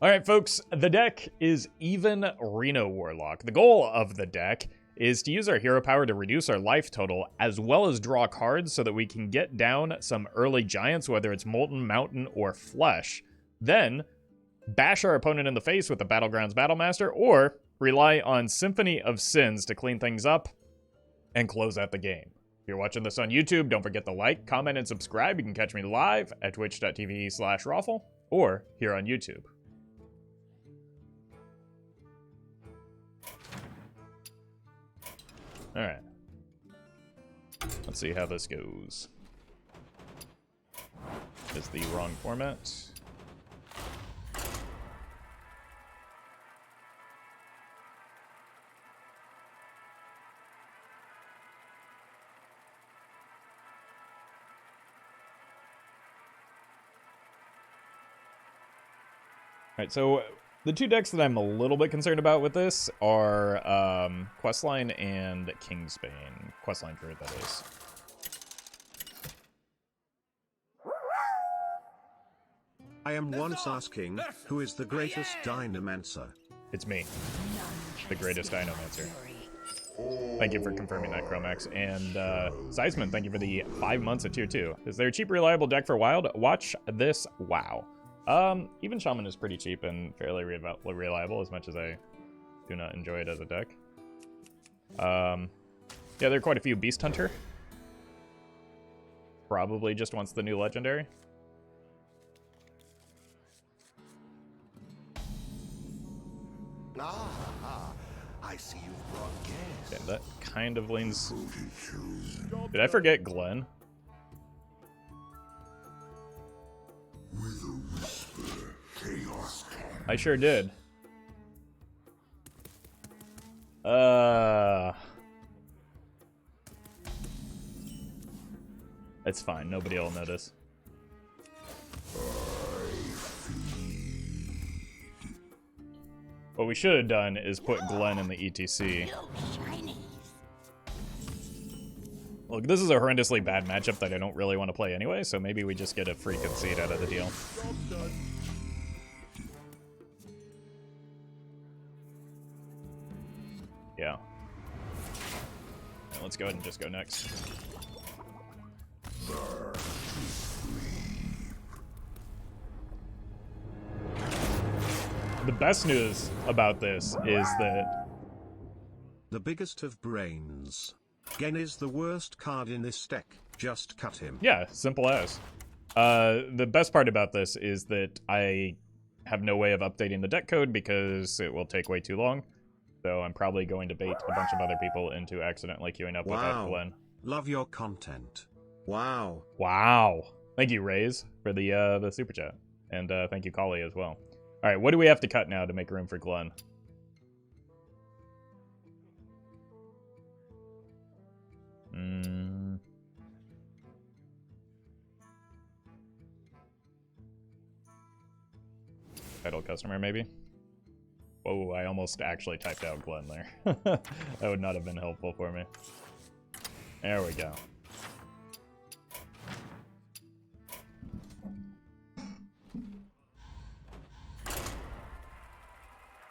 Alright folks, the deck is even Reno Warlock. The goal of the deck is to use our hero power to reduce our life total, as well as draw cards so that we can get down some early giants, whether it's Molten, Mountain, or Flesh. Then, bash our opponent in the face with the Battleground Battlemaster, or rely on Symphony of Sins to clean things up and close out the game. If you're watching this on YouTube, don't forget to like, comment, and subscribe. You can catch me live at twitch.tv/Roffle, or here on YouTube. Alright. Let's see how this goes. It's the wrong format. Alright, so the two decks that I'm a little bit concerned about with this are Questline and Kingsbane. Questline Druid, that is. I am once asking, who is the greatest Dynamancer? It's me, the greatest Dynamancer. Thank you for confirming that, Chromax. And Zeisman, thank you for the 5 months at tier 2. Is there a cheap, reliable deck for Wild? Watch this. Wow. Even Shaman is pretty cheap and fairly reliable, as much as I do not enjoy it as a deck. Yeah, there are quite a few. Beast Hunter probably just wants the new legendary. I see you've brought guests. Yeah, that kind of leans. Did I forget Glenn? I sure did. It's fine. Nobody will notice. What we should have done is put Glenn in the E.T.C. Look, this is a horrendously bad matchup that I don't really want to play anyway, so maybe we just get a free concede out of the deal. Yeah. Right, let's go ahead and just go next. The best news about this is that the biggest of brains. Genn is the worst card in this deck. Just cut him. Yeah, simple as. The best part about this is that I have no way of updating the deck code because it will take way too long. So I'm probably going to bait a bunch of other people into accidentally queuing up without Glenn. Love your content. Wow. Wow. Thank you, Raze, for the super chat. And thank you, Kali, as well. Alright, what do we have to cut now to make room for Glenn? Title customer, maybe? Whoa, I almost actually typed out Glenn there. That would not have been helpful for me. There we go.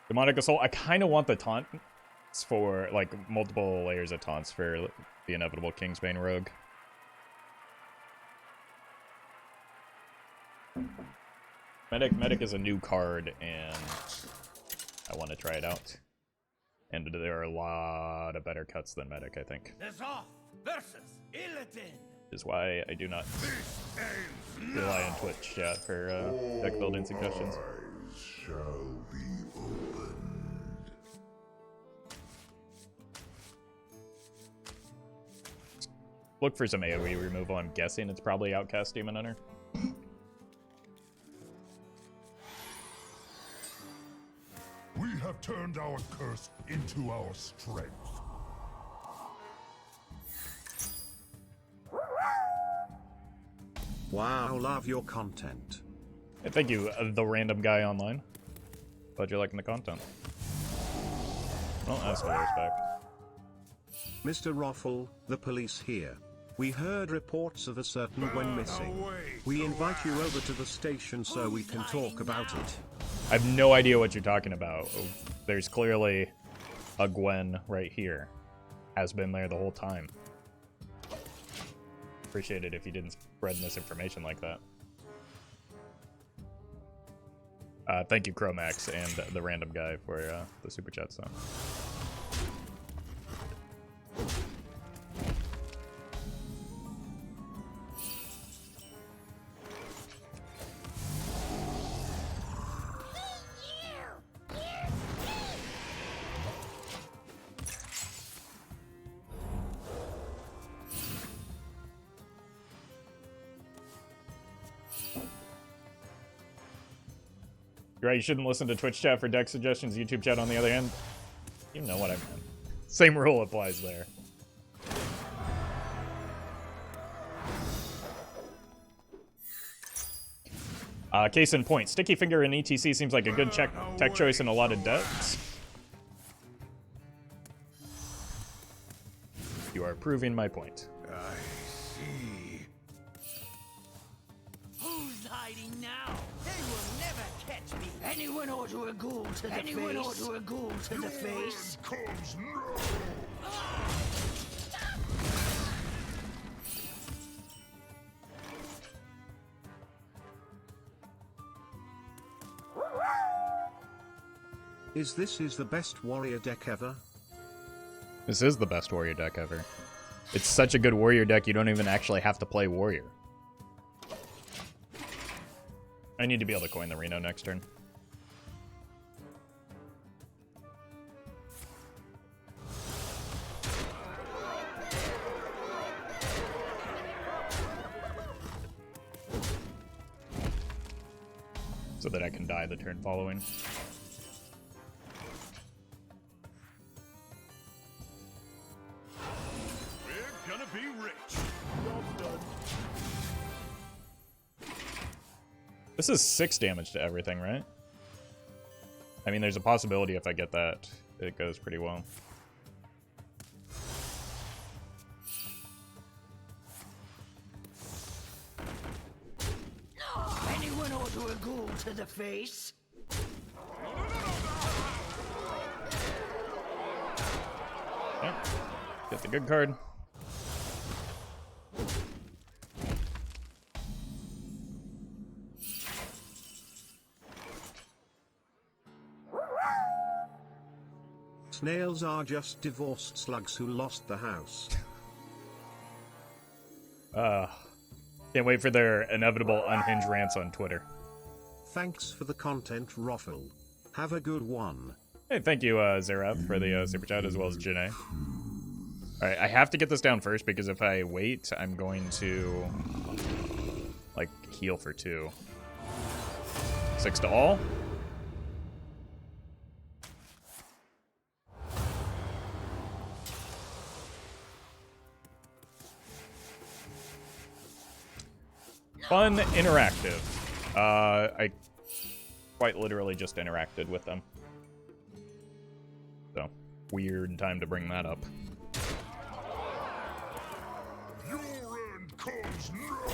Demonic Assault. I kind of want the taunts for, like, multiple layers of taunts for the inevitable Kingsbane Rogue. Medic is a new card, and I want to try it out. And there are a lot of better cuts than Medic, I think. Which is why I do not rely on Twitch chat for deck building suggestions. Shall be opened. Look for some AoE removal. I'm guessing it's probably Outcast Demon Hunter. We have turned our curse into our strength. Wow, love your content. Hey, thank you, the random guy online. Glad you're liking the content. Well, Astalor's back. Mr. Roffle, the police here. We heard reports of a certain Gwen missing. We invite you over to the station so we can talk about it. I have no idea what you're talking about. There's clearly a Gwen right here. Has been there the whole time. Appreciate it if you didn't spread misinformation like that. Thank you, Chromax, and the random guy for the super chat. So. You're right, you shouldn't listen to Twitch chat for deck suggestions, YouTube chat on the other hand. You know what I meant. Same rule applies there. Case in point, Sticky Finger in E.T.C seems like a good tech choice in a lot of decks. You are proving my point. I see. Who's hiding now? They will never catch me. Anyone order a ghoul to the face? Anyone order a ghoul to the face? Comes now. This is the best warrior deck ever? This is the best warrior deck ever. It's such a good warrior deck, you don't even actually have to play warrior. I need to be able to coin the Reno next turn. So that I can die the turn following. This is 6 damage to everything, right? I mean, there's a possibility if I get that, it goes pretty well. Anyone order a ghoul to the face? Okay. Get the good card. Snails are just divorced slugs who lost the house. Can't wait for their inevitable unhinged rants on Twitter. Thanks for the content, Roffle. Have a good one. Hey, thank you, Zerab, for the super chat, as well as Janae. Alright, I have to get this down first, because if I wait, I'm going to, like, heal for 2. 6 to all. Fun interactive. I quite literally just interacted with them. So, weird time to bring that up. Your end comes now.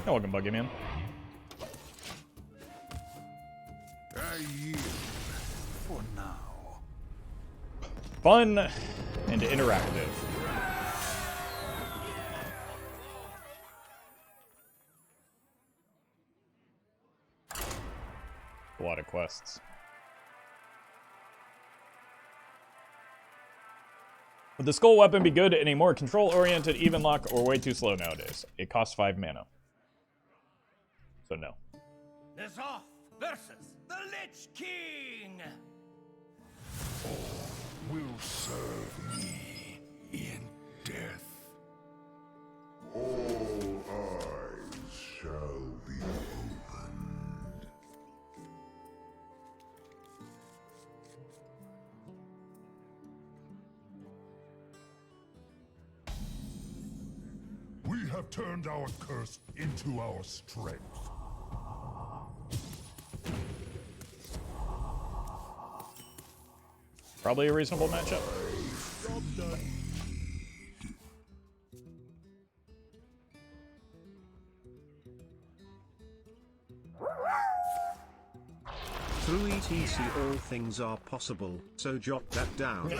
You're welcome, Buggy Man. I yield for now. Fun and interactive. A lot of quests. Would the skull weapon be good in a more control-oriented even lock or way too slow nowadays? It costs 5 mana. So no. There's off versus The Lich King! Will serve me in death. All eyes shall be opened. We have turned our curse into our strength. Probably a reasonable matchup. Through E.T.C. all things are possible, so jot that down.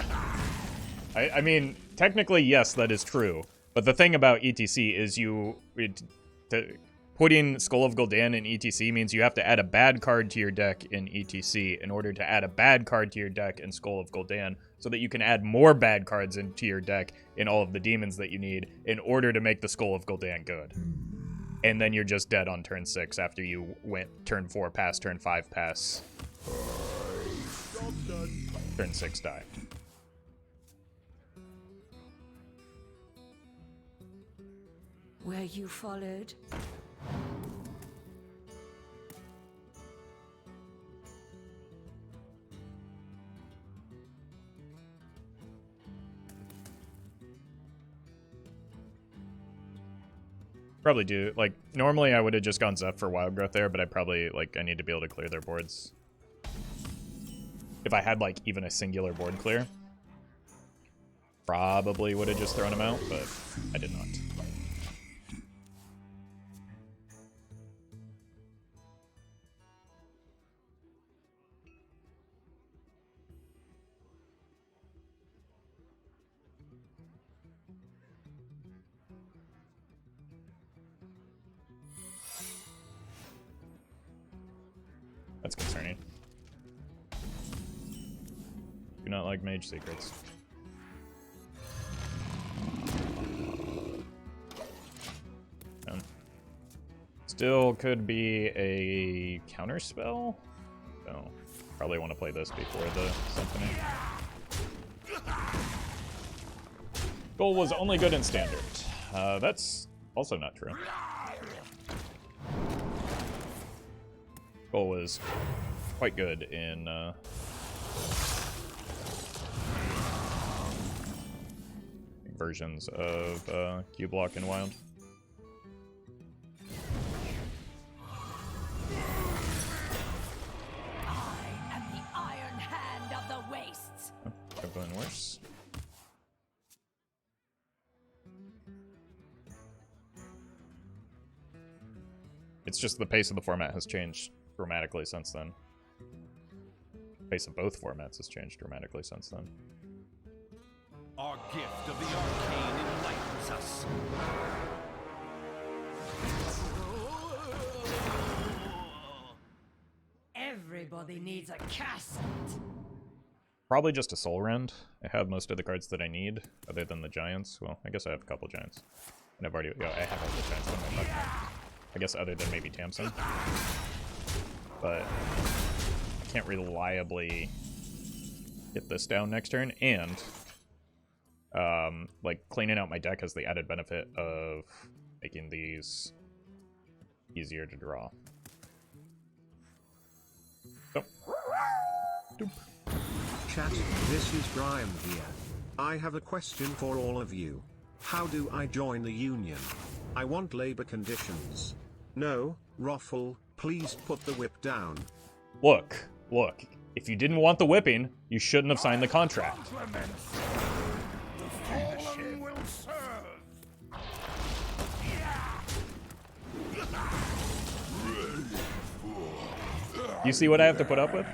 I mean, technically, yes, that is true. But the thing about E.T.C. is putting Skull of Gul'dan in E.T.C. means you have to add a bad card to your deck in E.T.C. in order to add a bad card to your deck in Skull of Gul'dan, so that you can add more bad cards into your deck in all of the demons that you need in order to make the Skull of Gul'dan good. And then you're just dead on turn 6 after you went turn 4 pass, turn 5 pass. Turn 6 die. Were you followed? Probably do. Like, normally I would have just gone Zeph for Wild Growth there, but I probably, like, I need to be able to clear their boards. If I had, like, even a singular board clear, probably would have just thrown him out, but I did not. That's concerning. Do not like mage secrets. Still could be a counter spell. So probably want to play this before the Symphony. Goal was only good in standard. That's also not true. Goal was quite good in versions of Q-Block and Wild. I am the iron hand of the wastes. Oh, could have been worse. It's just the pace of the format has changed dramatically since then. The pace of both formats has changed dramatically since then. Our gift of the arcane enlightens us. Everybody needs a casket. Probably just a Soul Rend. I have most of the cards that I need, other than the Giants. Well, I guess I have a couple Giants. And I've already... I have all the Giants. What am I talking about? I guess other than maybe Tamsin. But I can't reliably get this down next turn, and like, cleaning out my deck has the added benefit of making these easier to draw. So. Doop. Chat, this is Brian here. I have a question for all of you. How do I join the union? I want labor conditions. No, Roffle, please put the whip down. Look. If you didn't want the whipping, you shouldn't have signed the contract. The fallen will serve. You see what I have to put up with?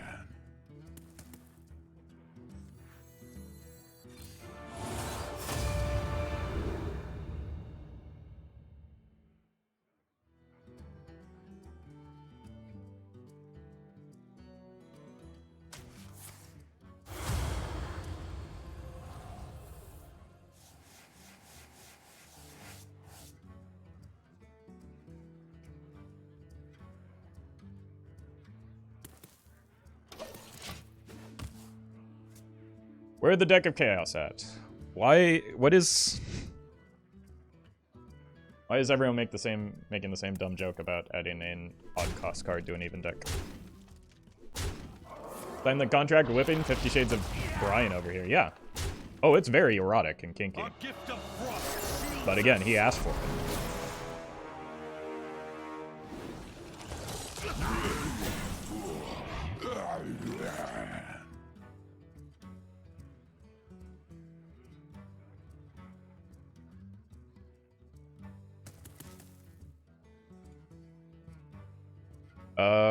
Where the deck of chaos at? Why is everyone making the same dumb joke about adding an odd cost card to an even deck? Sign the contract whipping 50 Shades of Brian over here. Yeah. Oh, it's very erotic and kinky. But again, he asked for it.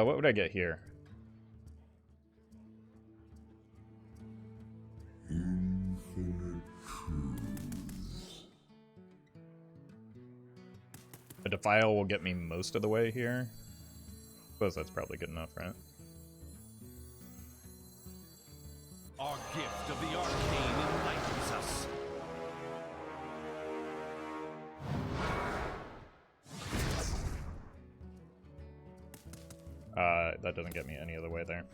What would I get here? A Defile will get me most of the way here. Suppose that's probably good enough, right? Our gift of the arcane enlightens us. That doesn't get me any other way there.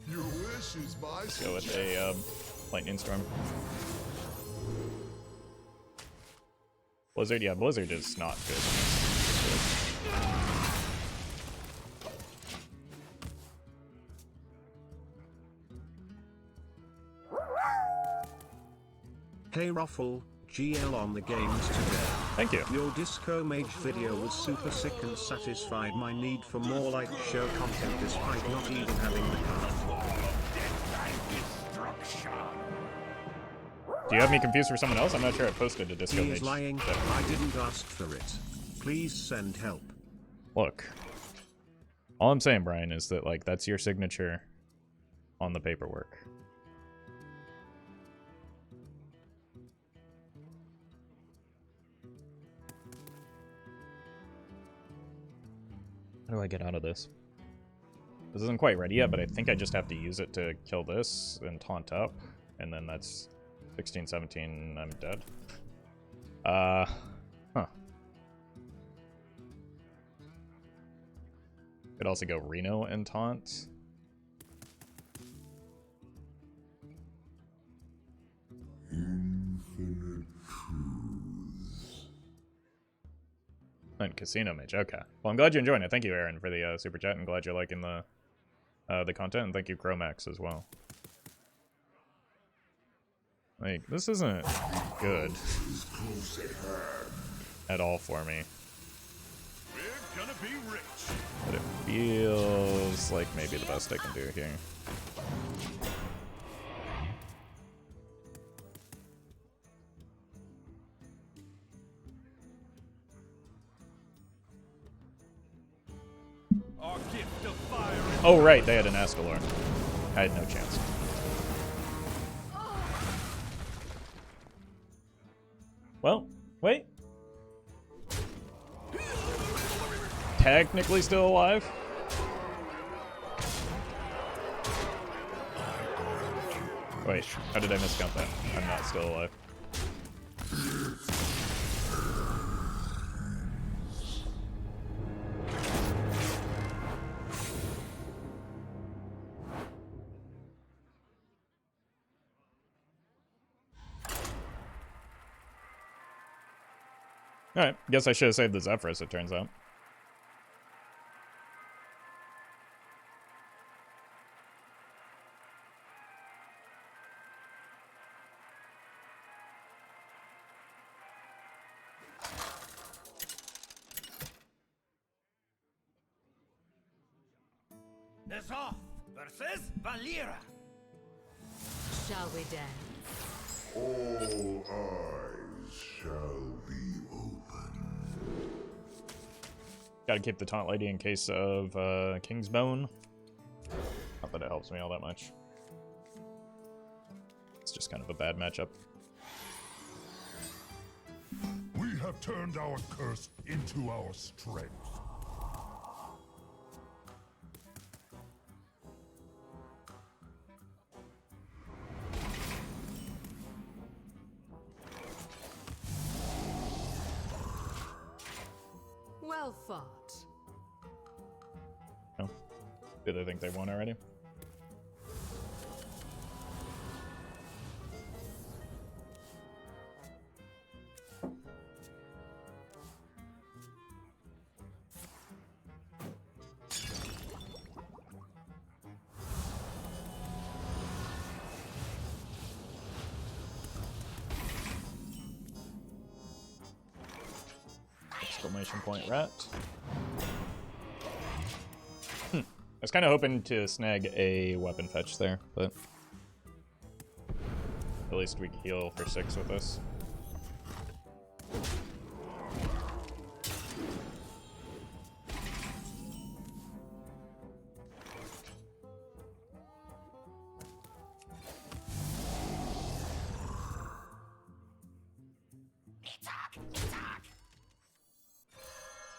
Your wish is my Let's go with a Lightning Storm. Blizzard, yeah, Blizzard is not good. Hey Roffle, GL on the games today. Thank you. Your Disco Mage video was super sick and satisfied my need for more light show content despite not even having the card. Do you have me confused for someone else? I'm not sure I posted a Disco He Mage. is lying, I didn't ask for it. Please send help. Look. All I'm saying, Brian, is that, like, that's your signature on the paperwork. How do I get out of this? This isn't quite ready yet, but I think I just have to use it to kill this and taunt up. And then that's 16, 17, I'm dead. Huh. Could also go Reno and taunt. infinite truths. And Casino Mage, okay. Well, I'm glad you're enjoying it. Thank you, Aaron, for the super chat, and glad you're liking the content, and thank you, Chromax, as well. Like, this isn't good at all for me. We're gonna be rich. But it feels like maybe the best I can do here. Our gift of fire. Oh, right, they had an Astalor. I had no chance. Well, wait. Technically still alive? Wait, how did I miscount that? I'm not still alive. Alright, guess I should have saved the Zephrys, it turns out. It's off versus Valera. Shall we dance? All eyes shall be open. Gotta keep the Taunt Lady in case of King's Bone. Not that it helps me all that much. It's just kind of a bad matchup. We have turned our curse into our strength. Well fought. Oh. Do they think they won already? Exclamation point rat. I was kind of hoping to snag a weapon fetch there, but at least we can heal for 6 with this.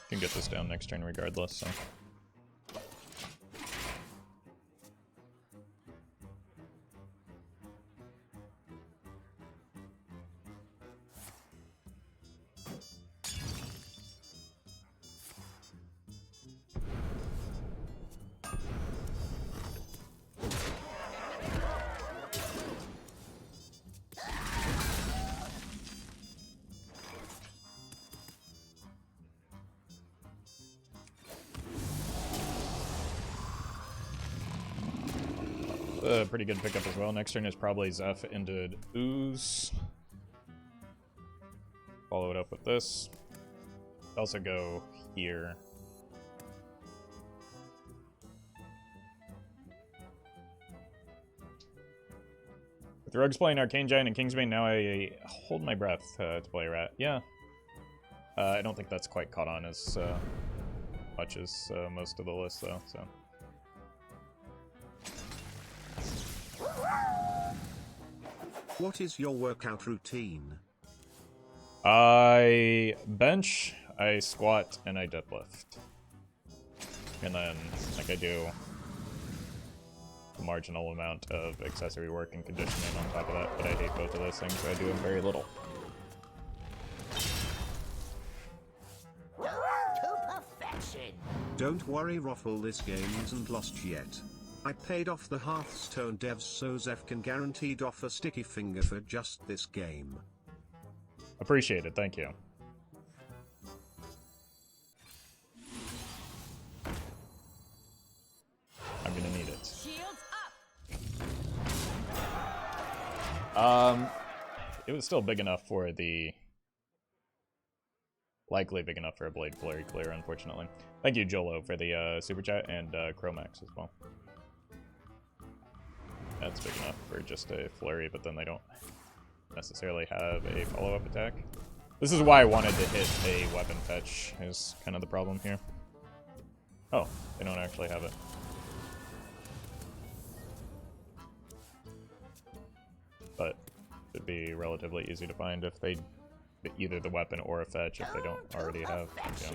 Can get this down next turn regardless, so. A pretty good pickup as well. Next turn is probably Zeph into Ooze. Follow it up with this. Also go here. With Rogues playing Arcane Giant and Kingsbane, now I hold my breath to play Rat. Yeah. I don't think that's quite caught on as much as most of the list, though, so. What is your workout routine? I bench, I squat, and I deadlift. And then, like, I do a marginal amount of accessory work and conditioning on top of that, but I hate both of those things, so I do them very little. To perfection. Don't worry, Roffle, this game isn't lost yet. I paid off the Hearthstone devs so Zeph can guaranteed off a sticky finger for just this game. Appreciate it, thank you. I'm gonna need it. Shields up. It was still big enough for the... Likely big enough for a Blade Flurry clear, unfortunately. Thank you, Jolo, for the super chat, and Chromax as well. That's big enough for just a flurry, but then they don't necessarily have a follow-up attack. This is why I wanted to hit a weapon fetch, is kind of the problem here. Oh, they don't actually have it. But it'd be relatively easy to find if they either the weapon or a fetch if they don't already have. Yeah.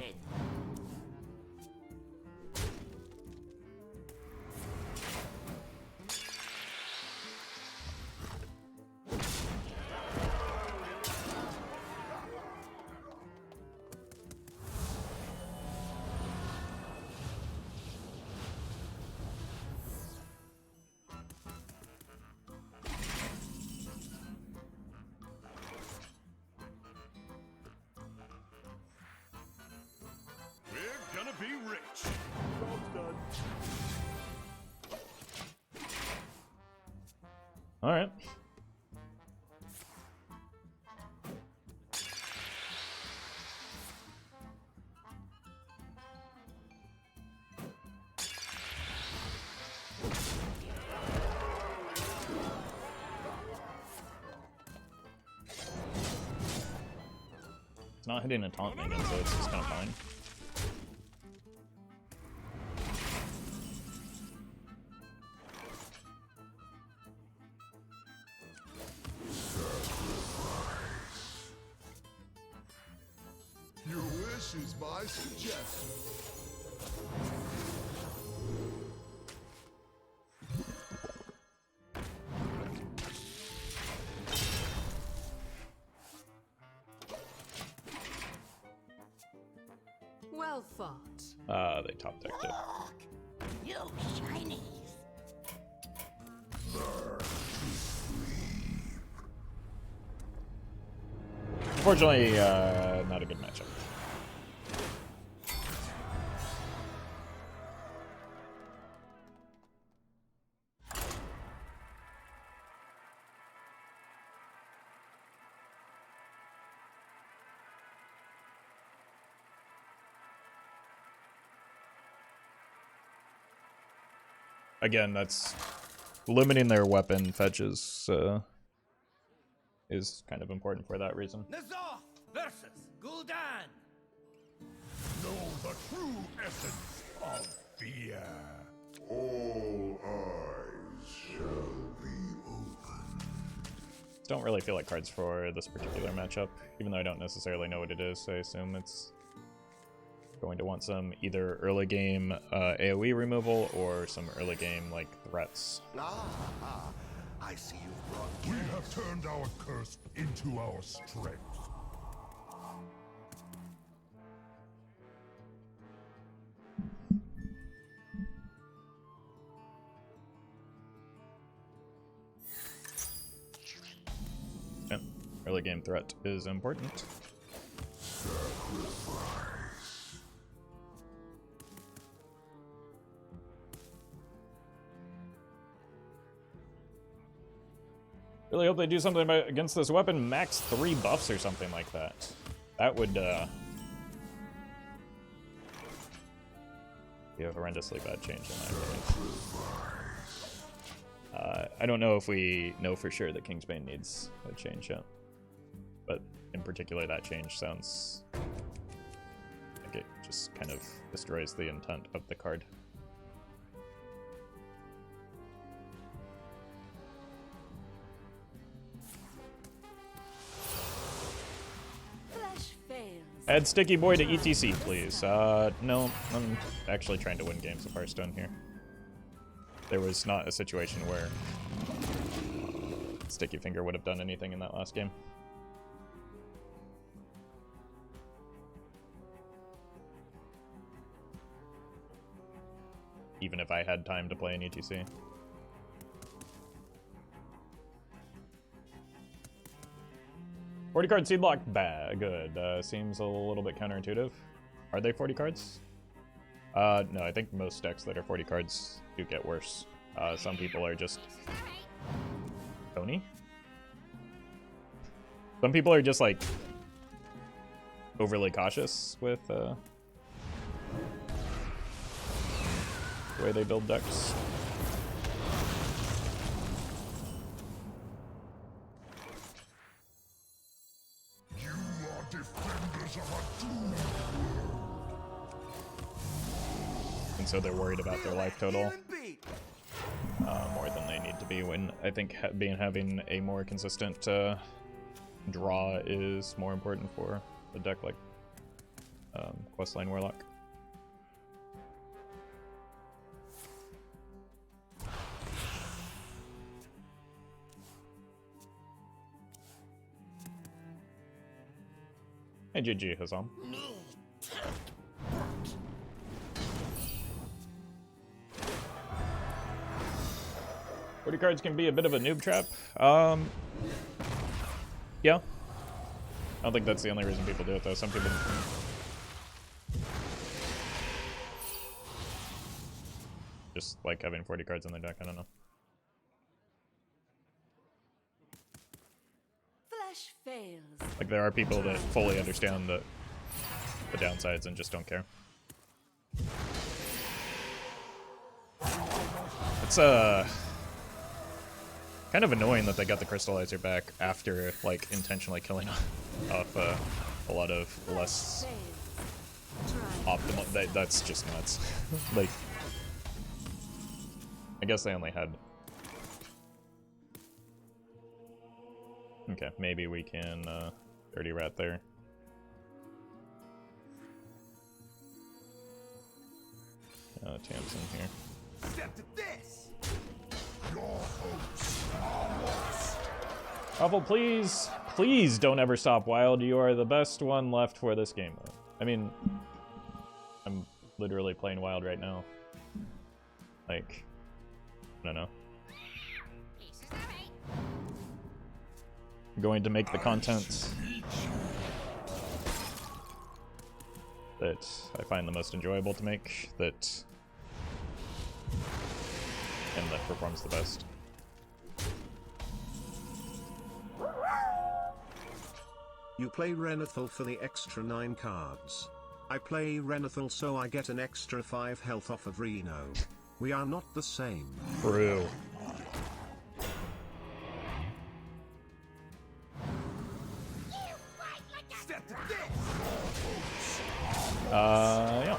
All right. It's not hitting a taunt minion, so it's just kind of fine. Is my suggestion. Well fought. They top decked it. You shinies. Unfortunately, not a good matchup. again, that's limiting their weapon fetches is kind of important for that reason. Nazoth versus Gul'dan. Know the true essence of fear. All eyes shall be open. Don't really feel like cards for this particular matchup, even though I don't necessarily know what it is. I assume it's going to want some either early game AoE removal or some early game like threats. I see you've brought We have turned our curse into our strength. Yep. Early game threat is important. Really hope they do something against this weapon. Max 3 buffs or something like that. That would be a horrendously bad change in that opinion. I don't know if we know for sure that Kingsbane needs a change yet. But in particular, that change sounds like it just kind of destroys the intent of the card. Add Sticky Boy to E.T.C, please. No, I'm actually trying to win games of Hearthstone here. There was not a situation where Sticky Finger would have done anything in that last game. Even if I had time to play an E.T.C. $40 card seed block, bad, good. Seems a little bit counterintuitive. Are they 40 cards? No, I think most decks that are 40 cards do get worse. Some people are just... Tony? Some people are just, like, overly cautious with, the way they build decks. And so they're worried about their life total more than they need to be, when I think having a more consistent draw is more important for a deck like Questline Warlock. Hey, GG, Hazam. 40 cards can be a bit of a noob trap. Yeah. I don't think that's the only reason people do it, though. Some people... just like having 40 cards in their deck, I don't know. Flash fails. Like, there are people that fully understand the downsides and just don't care. It's, kind of annoying that they got the Crystallizer back after, like, intentionally killing off a lot of less optimal... That's just nuts. Like, I guess they only had... Okay, maybe we can Dirty Rat there. Tamsin here. Step to this. Roffle, please, please don't ever stop Wild. You are the best one left for this game. I mean, I'm literally playing Wild right now. Like, I don't know. I'm going to make the content that I find the most enjoyable to make, and that performs the best. You play Renethal for the extra 9 cards. I play Renethal so I get an extra 5 health off of Reno. We are not the same. True. Yeah.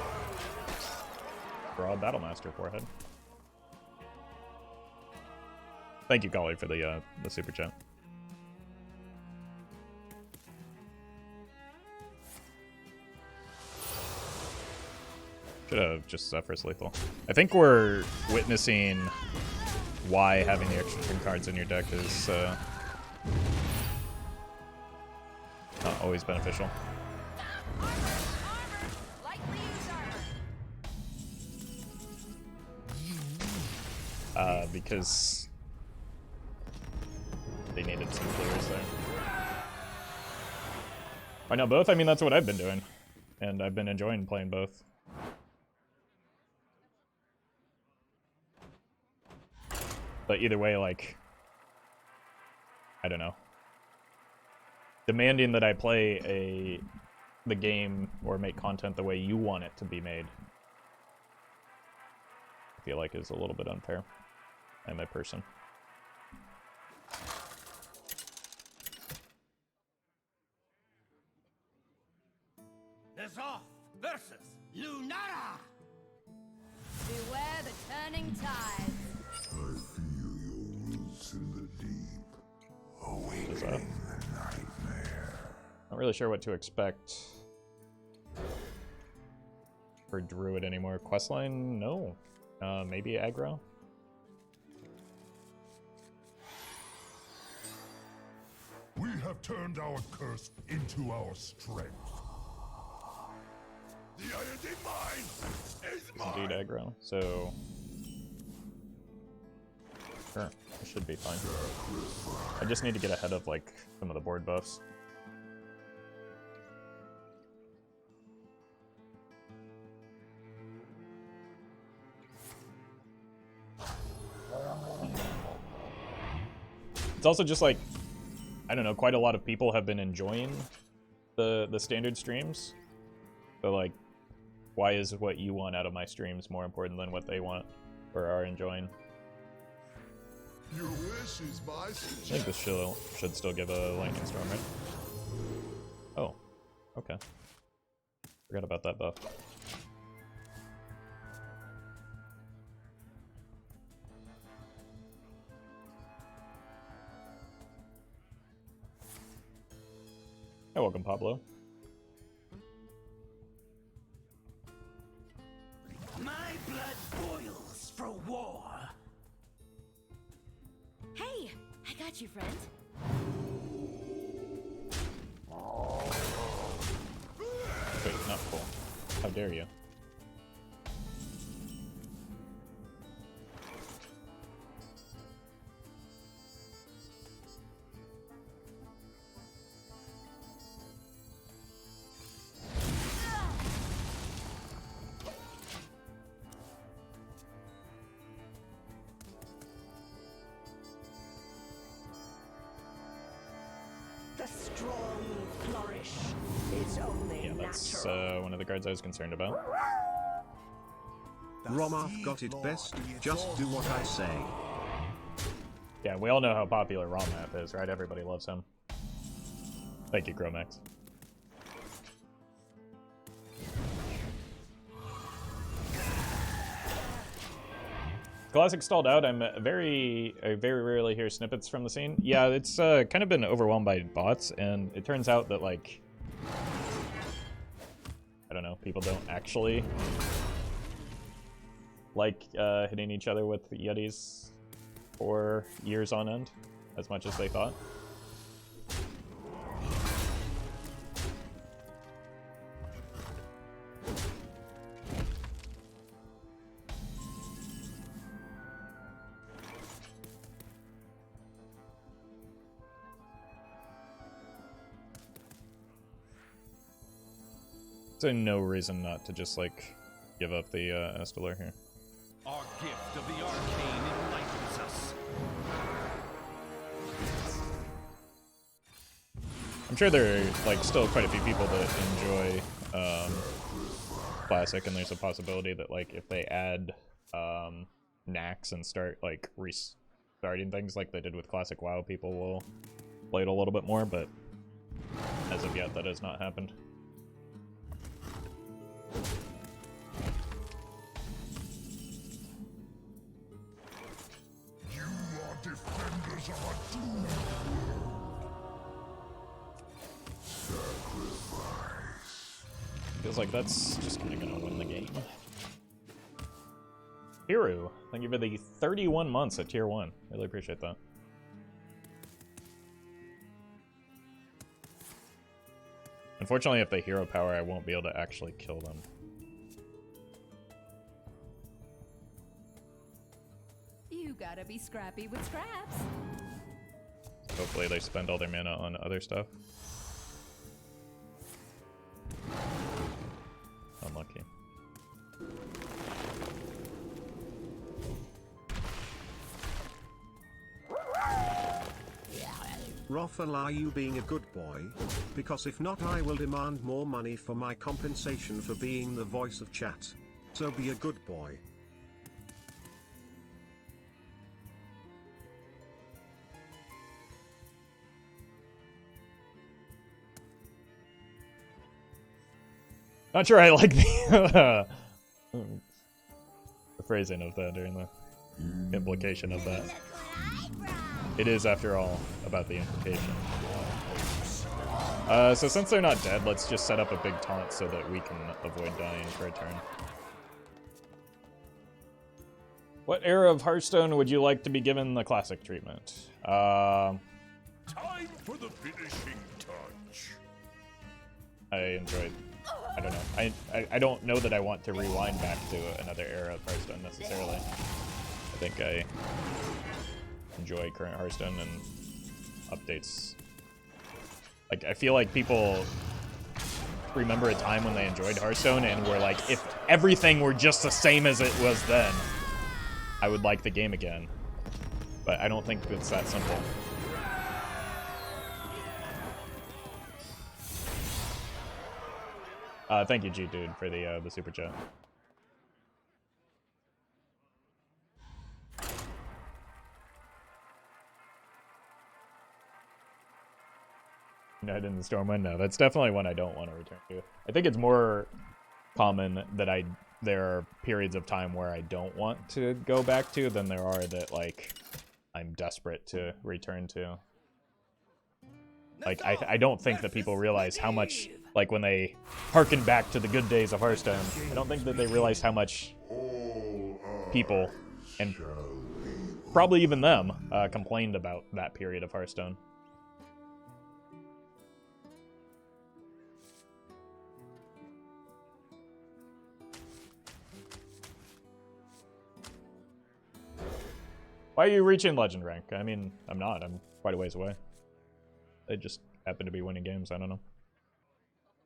Draw Battlemaster forehead. Thank you, Collie, for the super chat. Should have just Zephrys lethal. I think we're witnessing why having the extra turn cards in your deck is not always beneficial. Because they needed some clears there. Why not both? I mean, that's what I've been doing, and I've been enjoying playing both. But either way, like, I don't know. Demanding that I play the game or make content the way you want it to be made, I feel like is a little bit unfair. I'm a person. Off versus Lunara. Beware the turning tide. I feel your roots in the deep, awakening the nightmare. Not really sure what to expect for Druid anymore. Questline? No. Maybe aggro? We have turned our curse into our strength. The iron mine is mine. Indeed aggro. So sure, it should be fine. I just need to get ahead of like some of the board buffs. It's also just like, I don't know, quite a lot of people have been enjoying the standard streams. So like, why is what you want out of my streams more important than what they want or are enjoying? Your wish is my I think this should still give a lightning storm, right? Oh, okay. Forgot about that buff. Hi, welcome, Pablo. My blood boils for war. Hey, I got you, friend. Wait, not cool. How dare you? The strong flourish. It's only Yeah, that's natural. one of the cards I was concerned about. Romoth got it best, just do what I say. Yeah, we all know how popular Romoth is, right? Everybody loves him. Thank you, Gromax. Classic stalled out. I very rarely hear snippets from the scene. Yeah, it's kind of been overwhelmed by bots, and it turns out that, like, I don't know, people don't actually like hitting each other with Yetis for years on end as much as they thought. So no reason not to just, like, give up the Astalor here. Our gift of the arcane enlightens us. I'm sure there are, like, still quite a few people that enjoy Classic, and there's a possibility that, like, if they add knacks and start like restarting things like they did with Classic WoW, people will play it a little bit more, but as of yet that has not happened. You are defenders of a doomed sacrifice. Feels like that's just kind of gonna win the game. Hiru, thank you for the 31 months at tier 1. Really appreciate that. Unfortunately, if they hero power, I won't be able to actually kill them. You gotta be scrappy with scraps. Hopefully they spend all their mana on other stuff. Unlucky. Roffle, are you being a good boy? Because if not, I will demand more money for my compensation for being the voice of chat. So be a good boy. Not sure I like the phrasing of that, or the implication of that. It is, after all, about the implication. So since they're not dead, let's just set up a big taunt so that we can avoid dying for a turn. What era of Hearthstone would you like to be given the classic treatment? Time for the finishing touch. I enjoyed. I don't know. I don't know that I want to rewind back to another era of Hearthstone necessarily. I think I enjoy current Hearthstone and updates. Like, I feel like people remember a time when they enjoyed Hearthstone and were like, if everything were just the same as it was then, I would like the game again. But I don't think it's that simple. Thank you, G-Dude, for the super chat. Night in the Stormwind? No, that's definitely one I don't want to return to. I think it's more common that there are periods of time where I don't want to go back to than there are that, like, I'm desperate to return to. Like, I don't think that people realize how much, like, when they harken back to the good days of Hearthstone, I don't think that they realize how much people, and probably even them, complained about that period of Hearthstone. Why are you reaching Legend rank? I mean, I'm not. I'm quite a ways away. They just happen to be winning games. I don't know.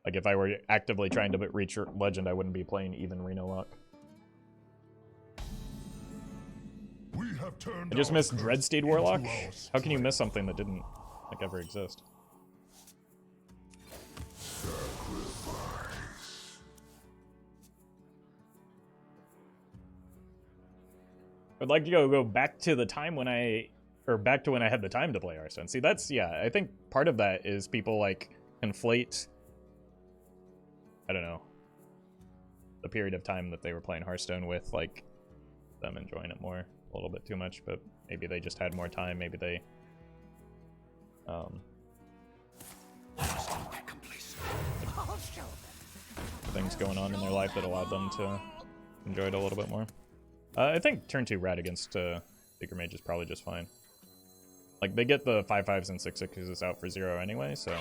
Like, if I were actively trying to reach Legend, I wouldn't be playing even Reno Luck. I just missed Dreadlich Warlock? How can you miss something that didn't, like, ever exist? I'd like to go back to the time when back to when I had the time to play Hearthstone. See, that's, yeah, I think part of that is people, like, conflate, I don't know, the period of time that they were playing Hearthstone with, like, them enjoying it more a little bit too much, but maybe they just had more time, maybe they, things going on in their life that allowed them to enjoy it a little bit more. I think turn 2 Rat against Bigger Mage is probably just fine. Like, they get the 5/5s and 6/6s out for 0 anyway, so...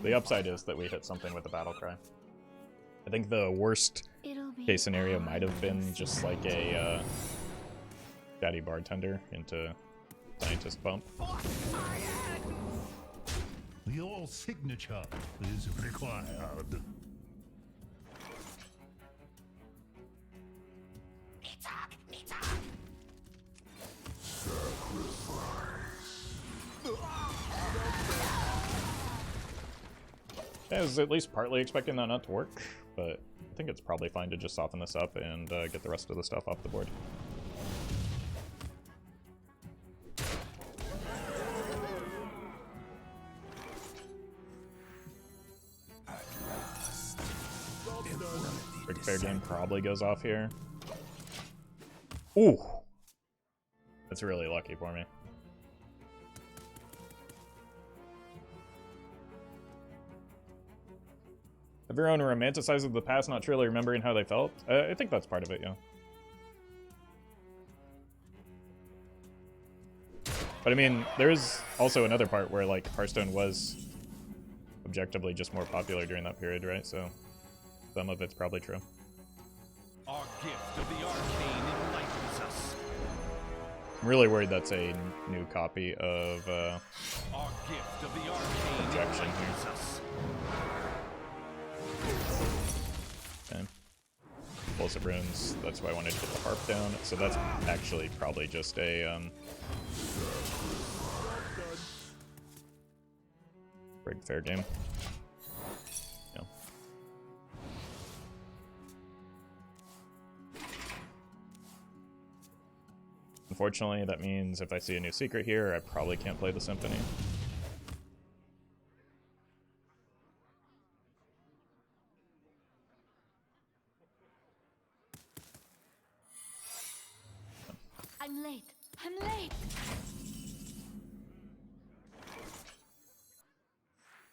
The upside is that we hit something with the Battle Cry. I think the worst case scenario might have been just like a Daddy Bartender into Scientist Bump. Your signature is required. I was at least partly expecting that not to work, but I think it's probably fine to just soften this up and get the rest of the stuff off the board. Big fair game probably goes off here. Ooh! That's really lucky for me. Everyone romanticizes the past, not truly remembering how they felt. I think that's part of it, yeah. But I mean, there's also another part where, like, Hearthstone was objectively just more popular during that period, right? So some of it's probably true. Our gift of the arcane enlightens us. I'm really worried that's a new copy of Our gift of the arcane Objection enlightens here. us. Okay. Explosive runes, that's why I wanted to get the harp down. So that's actually probably just a rigged fair game. Yeah. Unfortunately, that means if I see a new secret here, I probably can't play the Symphony. I'm late. I'm late.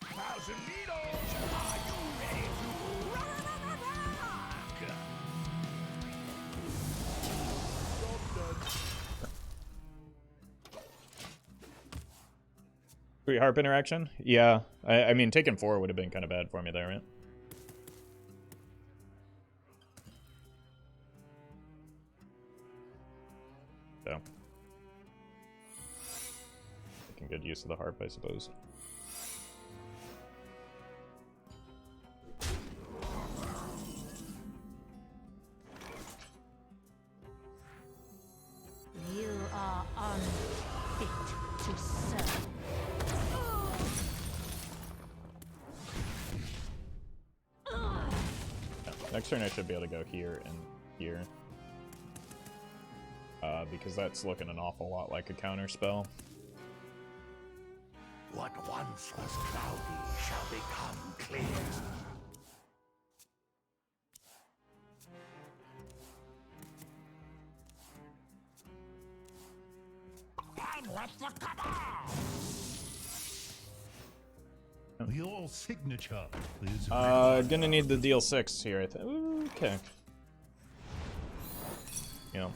Thousand needles! Are you ready to rock? Sweet harp interaction? Yeah. I mean, taking 4 would have been kind of bad for me there, right? So. Making good use of the harp, I suppose. You are unfit to serve. Yeah. Next turn I should be able to go here and here. Because that's looking an awful lot like a counter spell. What once was cloudy shall become clear. And let the cabal! Your signature, please. Gonna need the deal 6 here, I think. Okay. Yeah.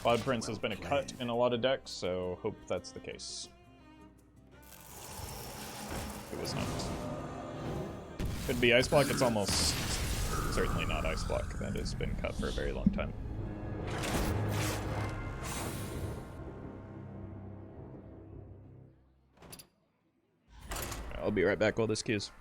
Cloud Prince has been a cut in a lot of decks, so hope that's the case. It was not. Could be Ice Block, it's almost certainly not Ice Block. That has been cut for a very long time. I'll be right back while this queues.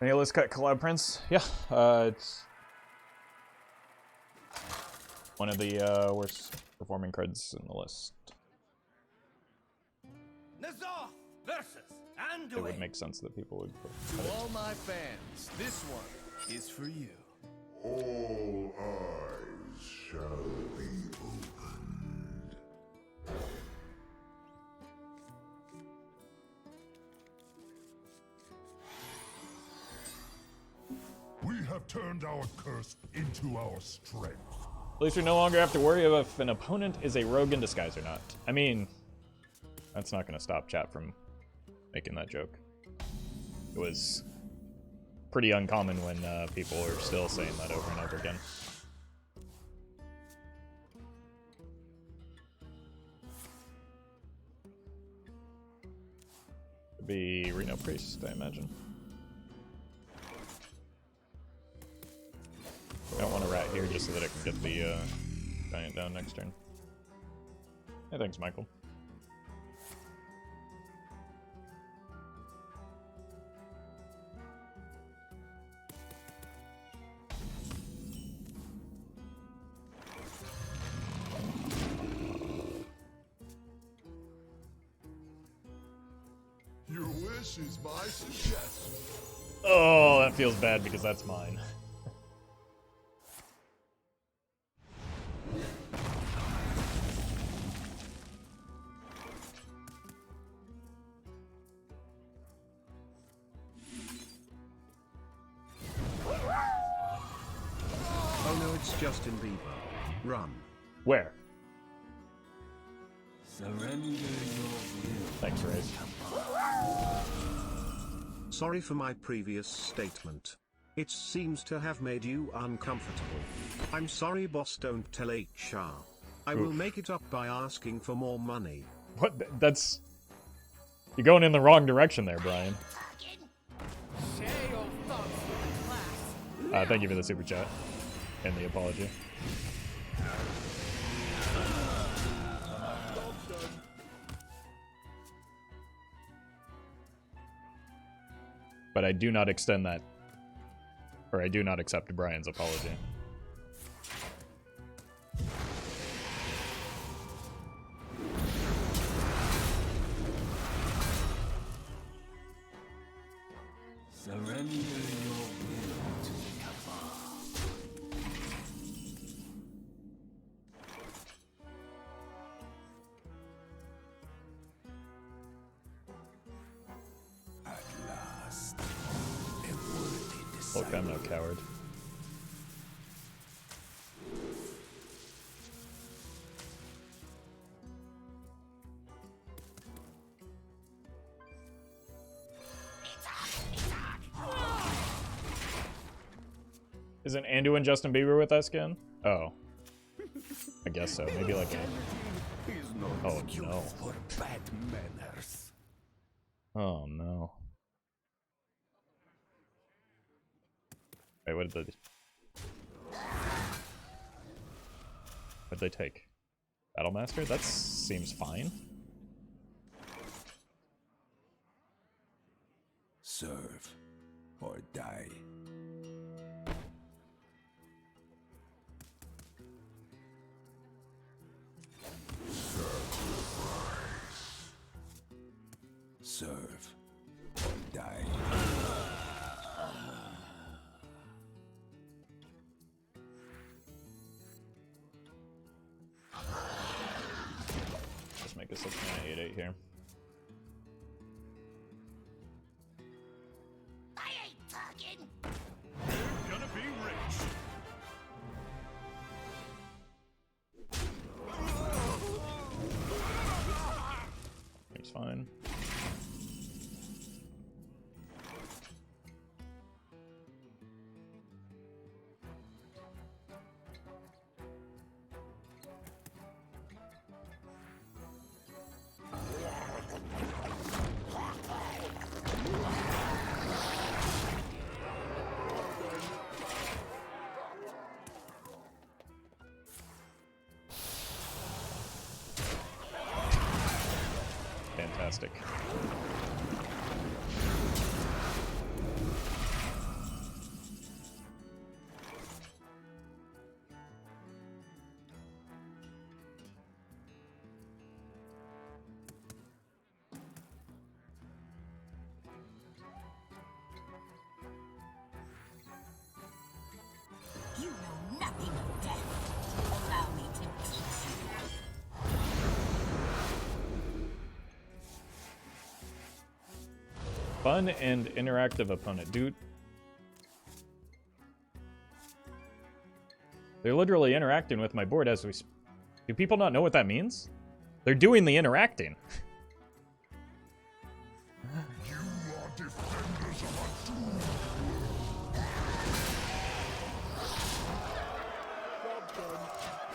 Hey, let's cut Cloud Prince. Yeah, it's one of the worst performing cards in the list. Nazar versus It would make sense that people would put To all my fans, this one is for you. All eyes shall be opened. We have turned our curse into our strength. At least we no longer have to worry about if an opponent is a rogue in disguise or not. I mean, that's not going to stop chat from making that joke. It was pretty uncommon when people were still saying that over and over again. Could be Reno Priest, I imagine. I don't want a rat here just so that I can get the giant down next turn. Hey, thanks, Michael. Your wish is my suggestion. Oh, that feels bad because that's mine. Oh no, it's Justin Bieber. Run. Where? Surrender your will. Thanks, Raze. Sorry for my previous statement. It seems to have made you uncomfortable. I'm sorry, boss, don't tell HR. I will make it up by asking for more money. What? That's... You're going in the wrong direction there, Brian. Share your thoughts with the class. Thank you for the super chat and the apology. But I do not extend that, or I do not accept Brian's apology. Surrender your will to the cabal. At last, a worthy disciple. Look, I'm no coward. Isn't Anduin Justin Bieber with us again? Oh. I guess so. Maybe like a... Oh no. For bad manners. Oh no. Wait, what did they take? Battlemaster? That seems fine. Serve or die. Serve or die. Just make a 6-9-8-8 here. I ain't talking. Gonna be rich. Seems fine. Fantastic. Fun and interactive opponent. Dude. They're literally interacting with my board as we... Do people not know what that means? They're doing the interacting. You are defenders of a doom.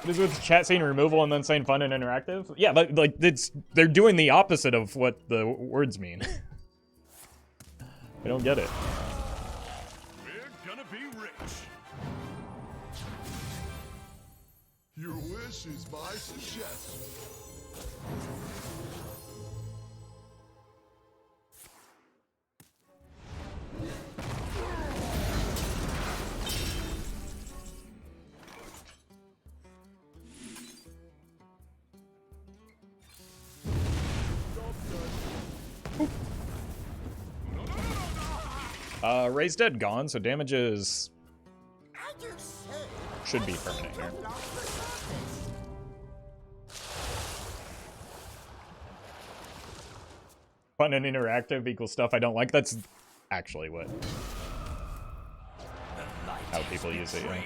What is with the chat saying removal and then saying fun and interactive? Yeah, but like they're doing the opposite of what the words mean. I don't get it. We're gonna be rich. Your wish is my suggestion. Ray's dead gone, so damage is... should be permanent here. Fun and interactive equals stuff I don't like. That's actually what... how people use it, yeah.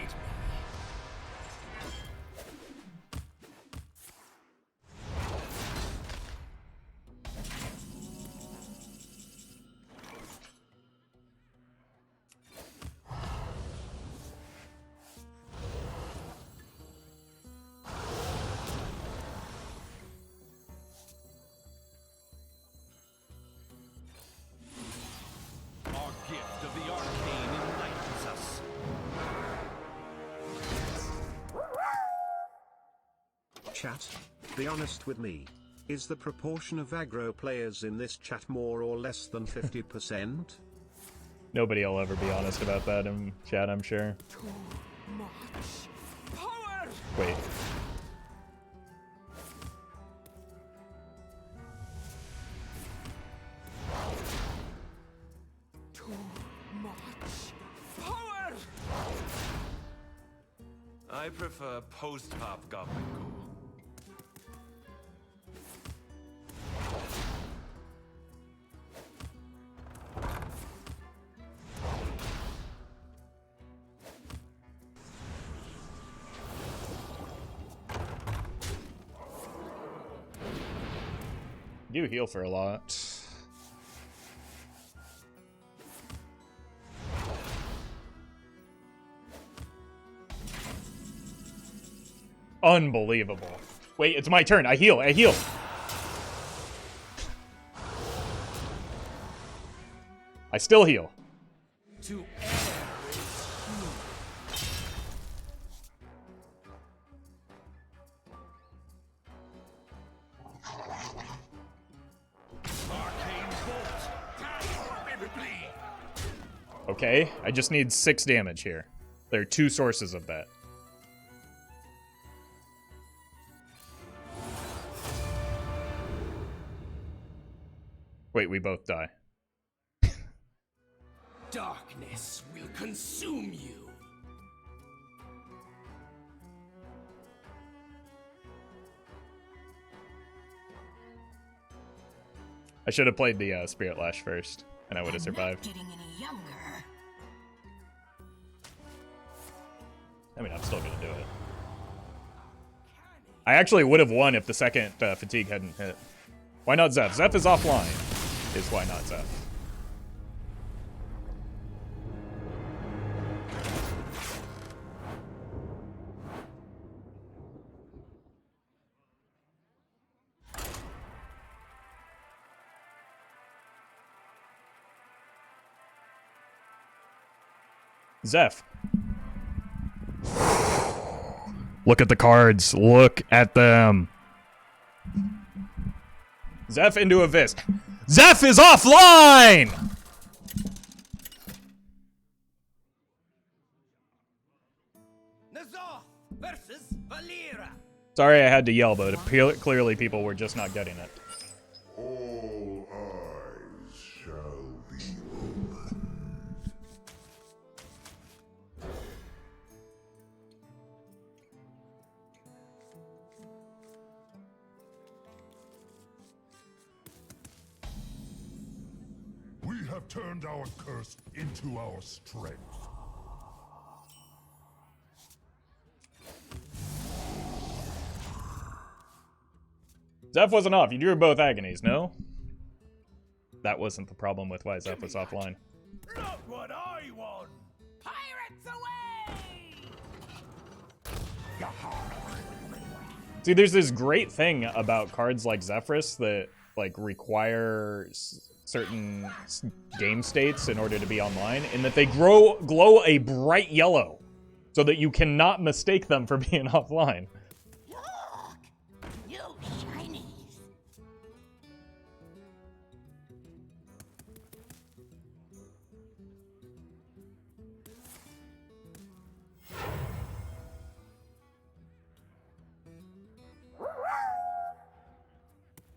Chat, be honest with me. Is the proportion of aggro players in this chat more or less than 50%? Nobody will ever be honest about that in chat, I'm sure. Too much power! Wait. Too much power! I prefer post-hop Goblin Ghoul. You heal for a lot. Unbelievable. Wait, it's my turn. I heal. I heal. I still heal. To Okay, I just need 6 damage here. There are 2 sources of that. Wait, we both die. darkness will consume you. I should have played the Spirit Lash first, and I would have survived. Not getting any younger. I mean, I'm still gonna do it. I actually would have won if the second fatigue hadn't hit. Why not Zeph? Zeph is offline. Is why not Zeph. Zeph. Look at the cards. Look at them. Zeph into a Vis. Zeph is offline! Nazoth versus Valera. Sorry I had to yell, but clearly people were just not getting it. All eyes shall be opened. We We have turned our curse into our strength. Zeph wasn't off. You drew both agonies, no? That wasn't the problem with why Zeph was offline. Not what I want! Pirates away! See, there's this great thing about cards like Zephrys that like require certain game states in order to be online, in that they glow a bright yellow, so that you cannot mistake them for being offline. Look! You shinies!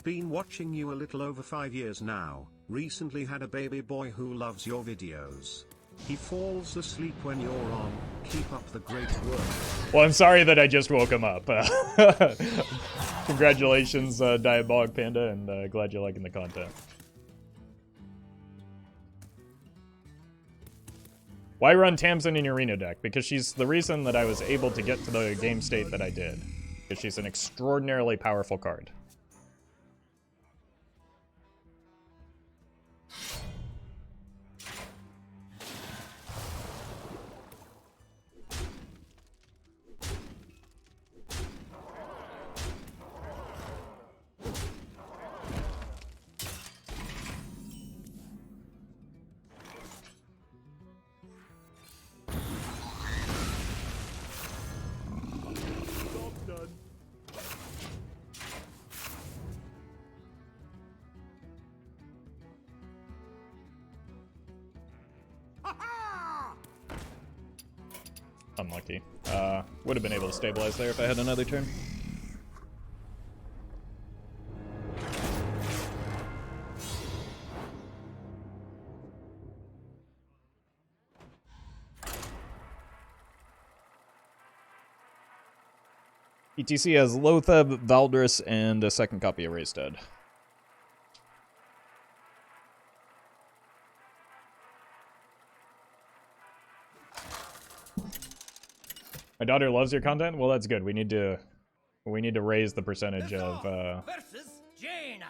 Been watching you a little over 5 years now. Recently had a baby boy who loves your videos. He falls asleep when you're on. Keep up the great work. Well, I'm sorry that I just woke him up. Congratulations, Diabolic Panda, and glad you're liking the content. Why run Tamsin in your Reno deck? Because she's the reason that I was able to get to the game state that I did. Because she's an extraordinarily powerful card. Unlucky. Would have been able to stabilize there if I had another turn. E.T.C has Loatheb, Valdris, and a second copy of Raised Dead. My daughter loves your content? Well, that's good. We need to raise the percentage of Versus Jaina.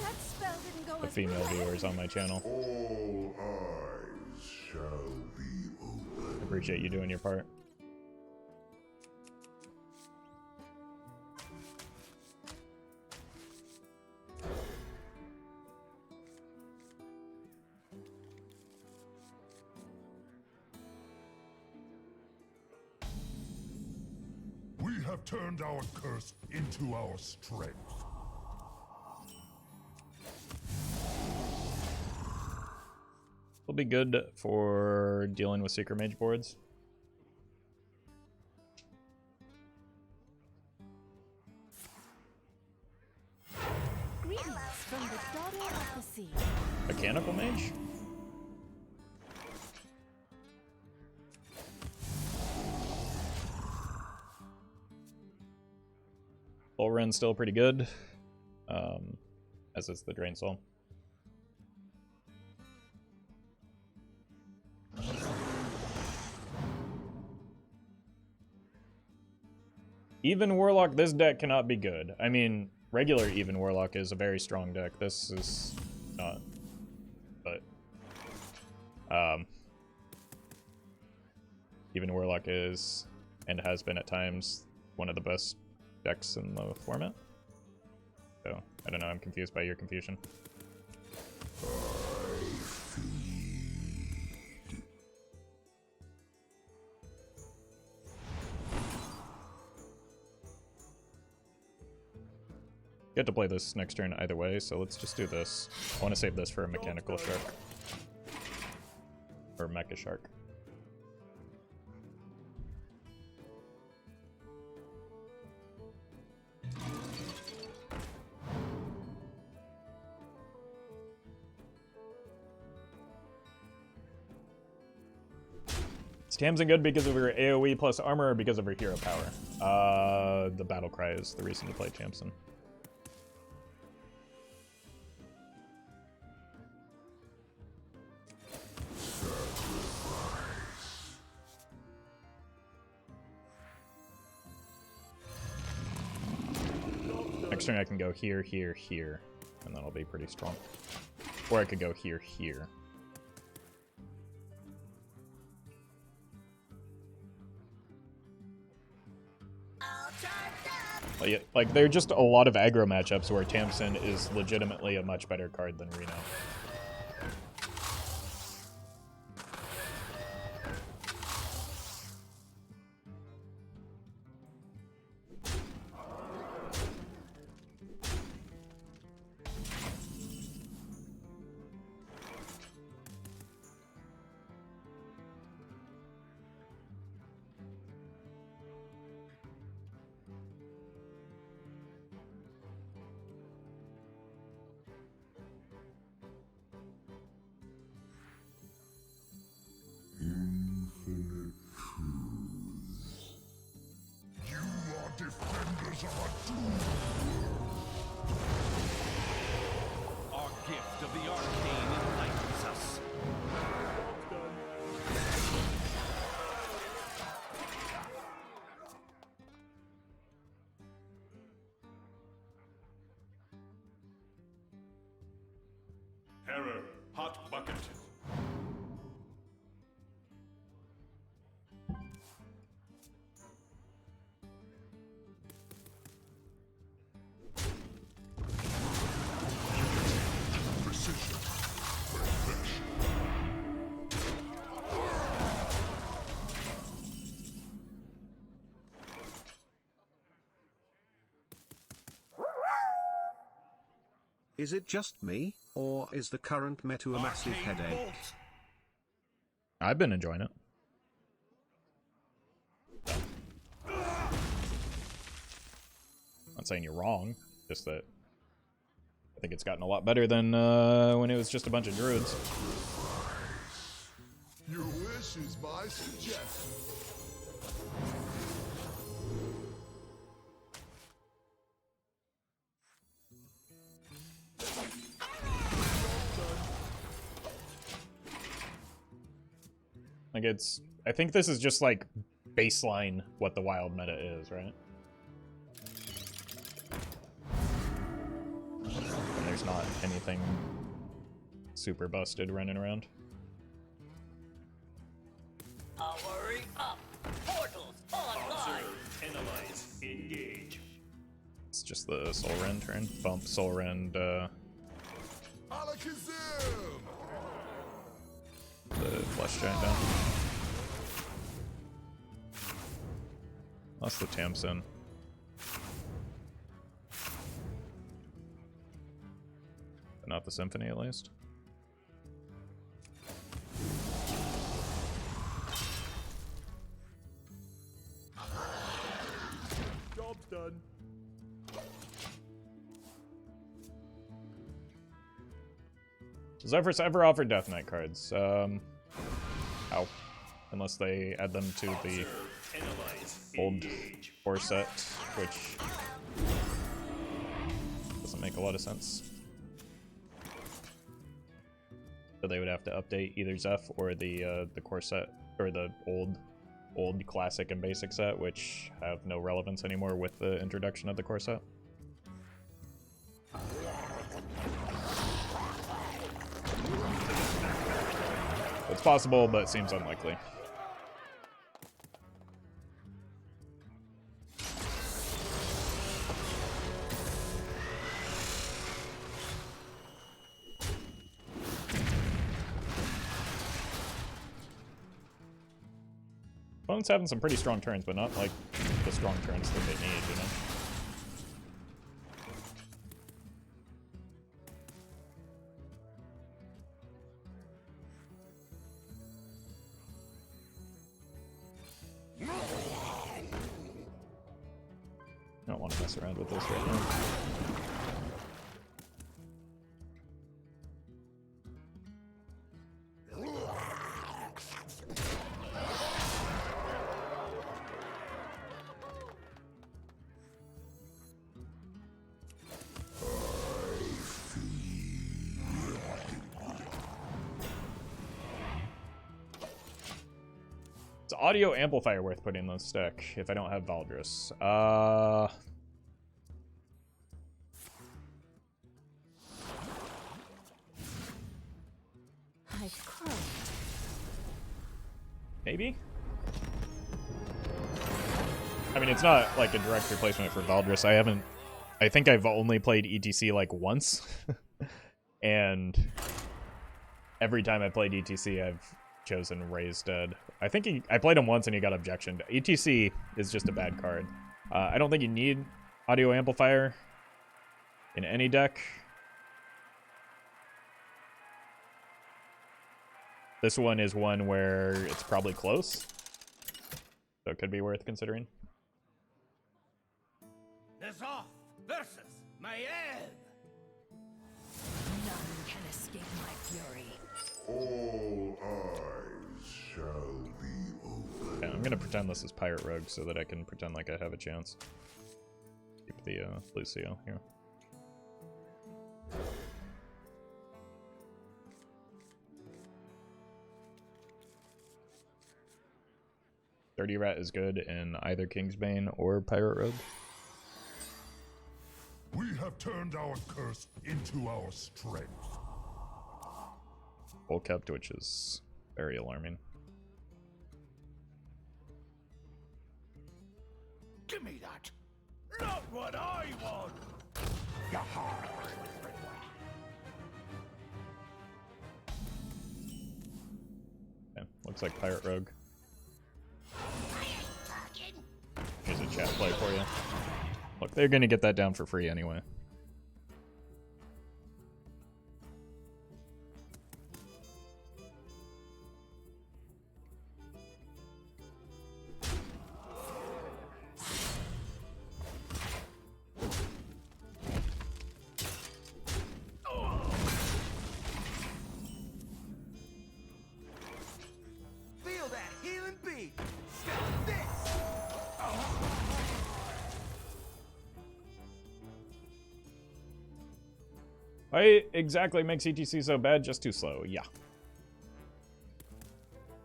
That spell didn't go the as female planned. viewers on my channel. All eyes shall be open. Appreciate you doing your part. We have turned our curse into our strength. Will be good for dealing with Secret Mage boards. Greetings from the daughter of the sea. Mechanical Mage? Full Rend's still pretty good, as is the Drain Soul. Even Warlock, this deck cannot be good. I mean, regular Even Warlock is a very strong deck. This is not, but Even Warlock is, and has been at times, one of the best decks in the format. So, I don't know, I'm confused by your confusion. Get to play this next turn either way, so let's just do this. I want to save this for a Mechanical Shark. Or Mecha Shark. Is Tamsin good because of her AoE plus armor or because of her hero power? The battle cry is the reason to play Tamsin. Felstring, I can go here, here, here, and that'll be pretty strong. Or I could go here, here. Like, there are just a lot of aggro matchups where Tamsin is legitimately a much better card than Reno. Infinite truths. You are defenders of a doomed world. Our gift of the arcane enlightens us. Error. Hot bucket. Precision. Perfection. Is it just me, or is the current meta a massive Arcane headache? bolt. I've been enjoying it. Not saying you're wrong, just that I think it's gotten a lot better than when it was just a bunch of druids. Your wish is my suggestion. Like, I think this is just like baseline what the wild meta is, right? And there's not anything super busted running around. Hurry up! Portals online! Analyze. Engage. It's just the Soul Rend turn. Bump Soul Rend, Alakazam! the Flesh Giant down. That's the Tamsin. But not the Symphony, at least. Job's done. Does Zephrys ever offer Death Knight cards? How? Unless they add them to the old core set, which doesn't make a lot of sense. So they would have to update either Zeph or the core set, or the old classic and basic set, which have no relevance anymore with the introduction of the core set. It's possible, but it seems unlikely. Opponent's having some pretty strong turns, but not like the strong turns that they need, you know? I don't want to mess around with this right now. It's audio amplifier worth putting in this deck if I don't have Valdris. nice curl. Maybe? I mean, it's not like a direct replacement for Valdris. I think I've only played E.T.C like once. And every time I played E.T.C, I've chosen Raised Dead. I think I played him once and he got objectioned. E.T.C is just a bad card. I don't think you need Audio Amplifier in any deck. This one is one where it's probably close. So it could be worth considering. Nazarth versus Maiev. None can escape my fury. All eyes shall be open. Okay, I'm gonna pretend this is Pirate Rogue so that I can pretend like I have a chance. Keep the Lucio here. Dirty Rat is good in either Kingsbane or Pirate Rogue. We have turned our curse into our strength. Full kept, which is very alarming. Give me that. Not what I want. Okay, looks like Pirate Rogue. Here's a chat play for you. Look, they're gonna get that down for free anyway. Feel that healing beat. Step this. Why exactly makes E.T.C so bad? Just too slow, yeah.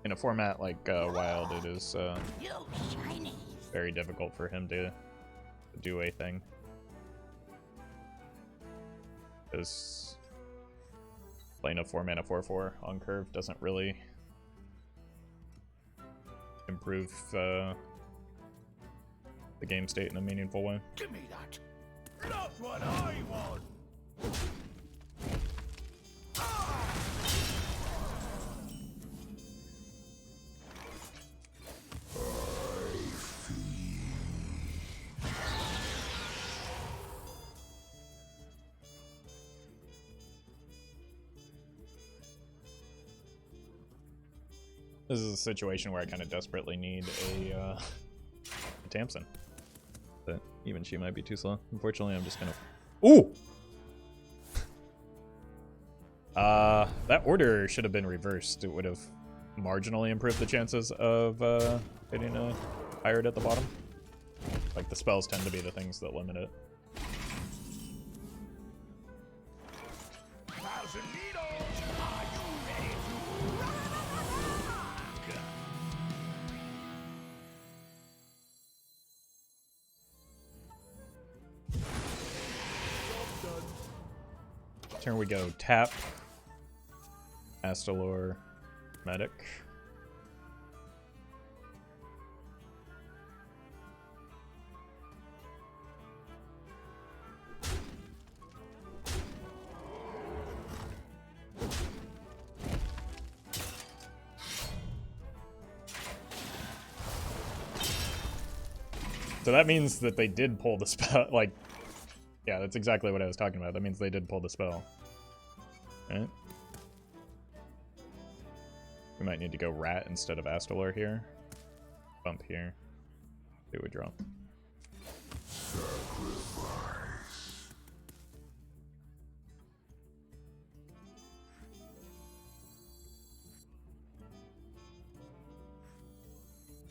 In a format like Wild, it is You shiny. very difficult for him to do a thing. Because playing a 4-mana 4/4 on curve doesn't really improve the game state in a meaningful way. Give me that. Not what I want. This is a situation where I kind of desperately need a Tamsin. But even she might be too slow. Unfortunately, I'm just gonna... Ooh! That order should have been reversed. It would have marginally improved the chances of hitting a pirate at the bottom. Like, the spells tend to be the things that limit it. Thousand needles. Are you ready to rock? Turn we go tap, Astalor, Medic. So that means that they did pull the spell, like, yeah, that's exactly what I was talking about. That means they did pull the spell. Right? We might need to go Rat instead of Astalor here. Bump here. Do a draw.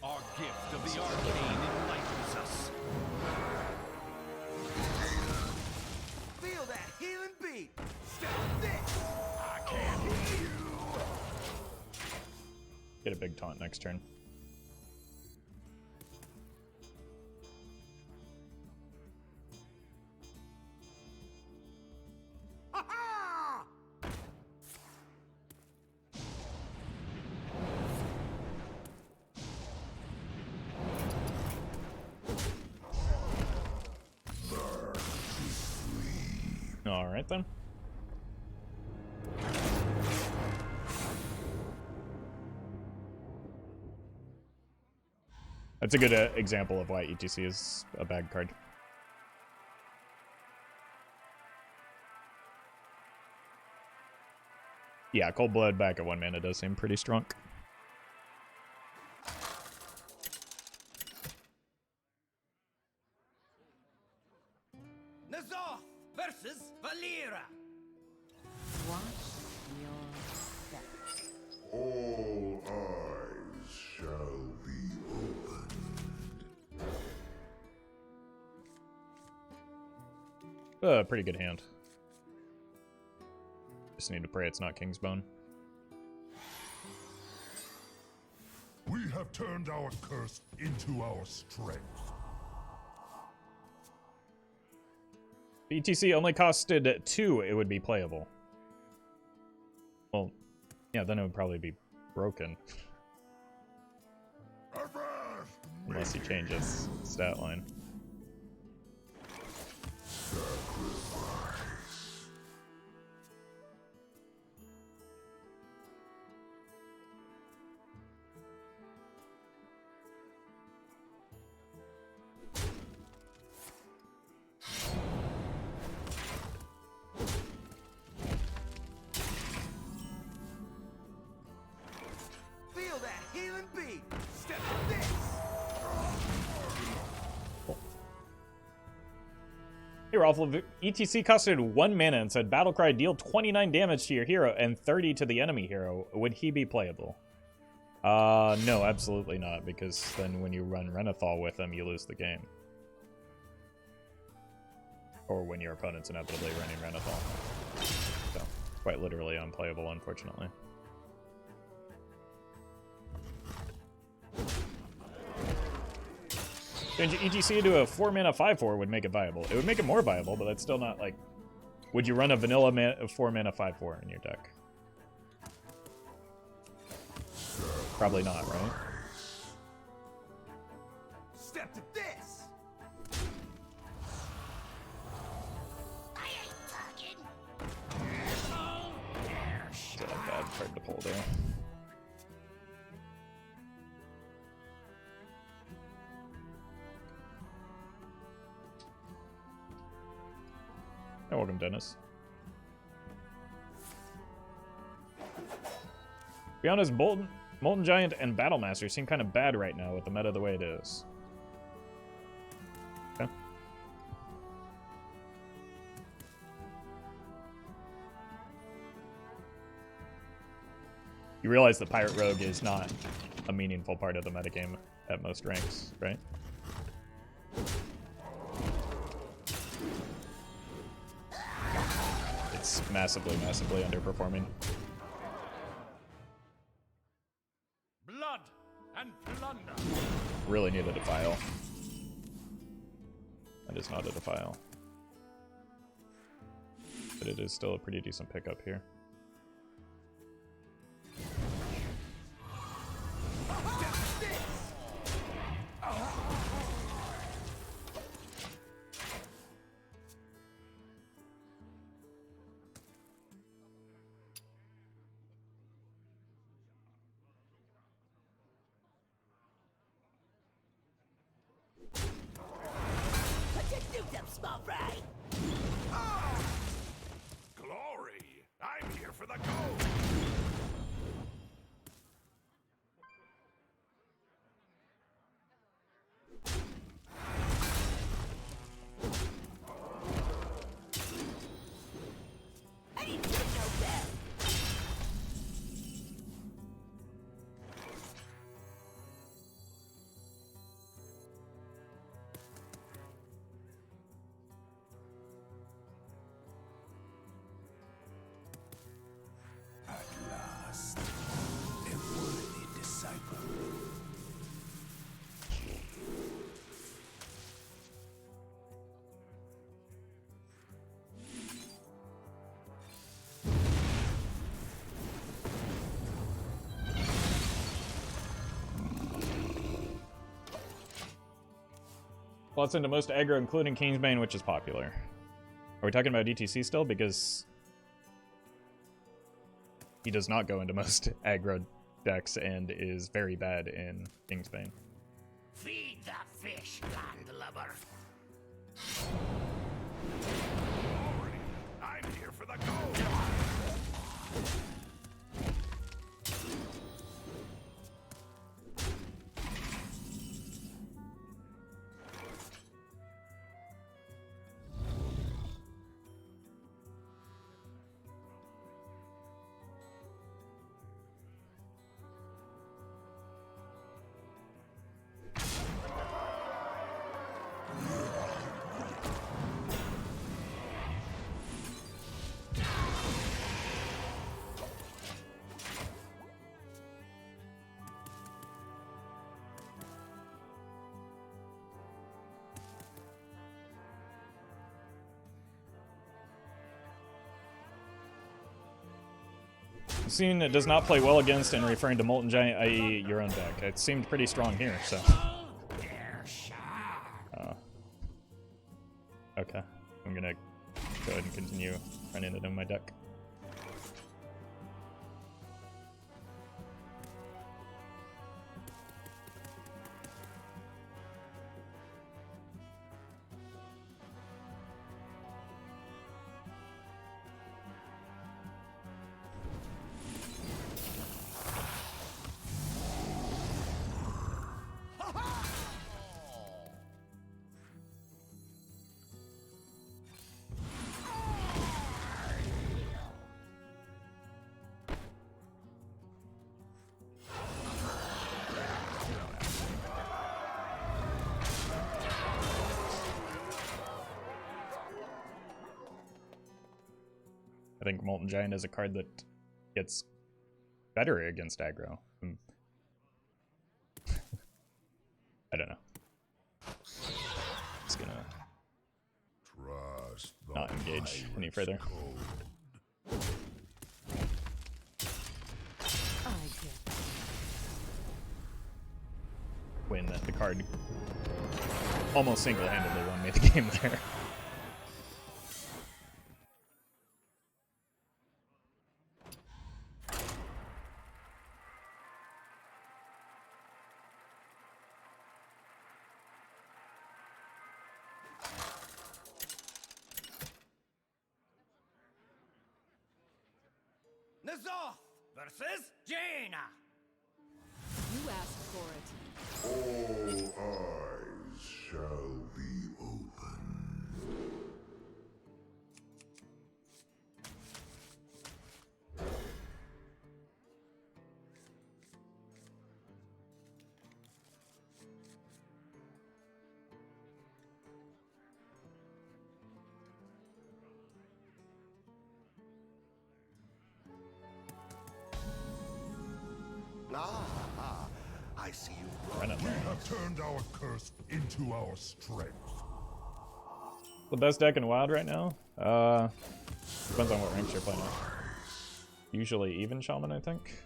Our gift of the arcane enlightens us. Feel that healing beat. Step this. I can't hear you. Get a big taunt next turn. Ha ha! Alright then. That's a good example of why E.T.C is a bad card. Yeah, Cold Blood back at 1 mana does seem pretty strong. Nazoth versus Valera. Watch your step. All eyes shall be opened. Pretty good hand. Just need to pray it's not Kingsbone. We have turned our curse into our strength. If E.T.C only costed 2, it would be playable. Well, yeah, then it would probably be broken. Unless he changes stat line. Feel that healing beat. Step to this. Hey, Roffle, if E.T.C costed 1 mana and said Battlecry deal 29 damage to your hero and 30 to the enemy hero, would he be playable? No, absolutely not, because then when you run Renethal with him, you lose the game. Or when your opponent's inevitably running Renethal. So, quite literally unplayable, unfortunately. Change E.T.C to a 4 mana 5/4 would make it viable. It would make it more viable, but that's still not like. Would you run a vanilla 4 mana 5/4 in your deck? Probably not, right? Step to this. I ain't talking. Is that a bad card to pull there? Hey, welcome, Dennis. To be honest, Molten Giant and Battlemaster seem kind of bad right now with the meta the way it is. Okay. You realize the Pirate Rogue is not a meaningful part of the metagame at most ranks, right? It's massively, massively underperforming. Blood and plunder. Really need a Defile. That is not a Defile. But it is still a pretty decent pickup here. Small fry. Glory! I'm here for the gold! I didn't get no bell. Plots into most aggro, including Kingsbane, which is popular. Are we talking about E.T.C still? Because he does not go into most aggro decks and is very bad in Kingsbane. Feed the fish, landlubber. I'm here for the gold. Seen it does not play well against and referring to Molten Giant, i.e. your own deck. It seemed pretty strong here, so. Okay, I'm gonna go ahead and continue running it in my deck. I think Molten Giant is a card that gets better against aggro. I don't know. Just gonna Trust the not engage any pirate's further. code. When the card almost single-handedly won me the game there. Nazoth versus Jaina. You asked for it. All eyes shall be open. I see you. Run it. We have turned our curse into our strength. The best deck in Wild right now? Depends on what ranks you're playing at. Usually even Shaman, I think.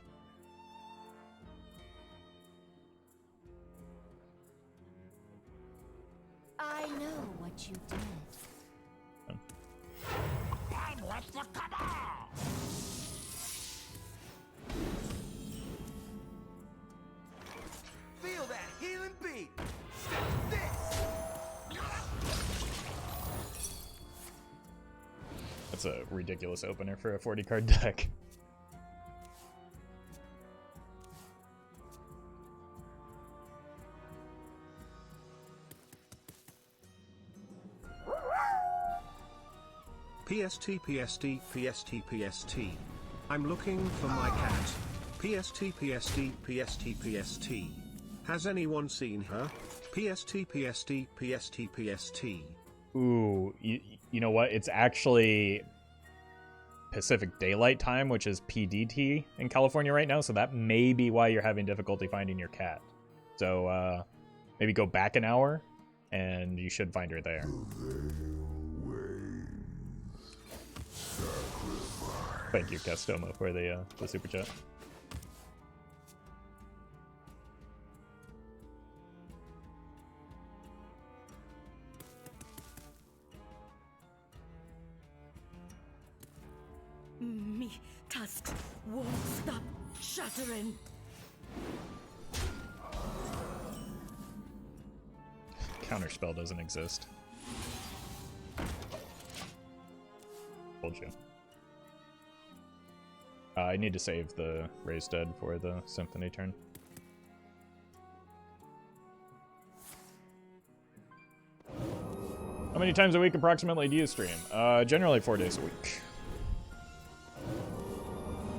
I know what you did. I'm with the cabal. Feel that healing beat. Step this. That's a ridiculous opener for a 40-card deck. PST, PST, PST, PST. I'm looking for my cat. PST, PST, PST, PST. Has anyone seen her? PST, PST, PST, PST. Ooh, you know what? It's actually Pacific Daylight Time, which is PDT in California right now, so that may be why you're having difficulty finding your cat. So, maybe go back an hour, and you should find her there. Thank you, Castoma, for the super chat. won't stop shattering. Counterspell doesn't exist. Told you. I need to save the Raised Dead for the Symphony turn. How many times a week approximately do you stream? Generally 4 days a week.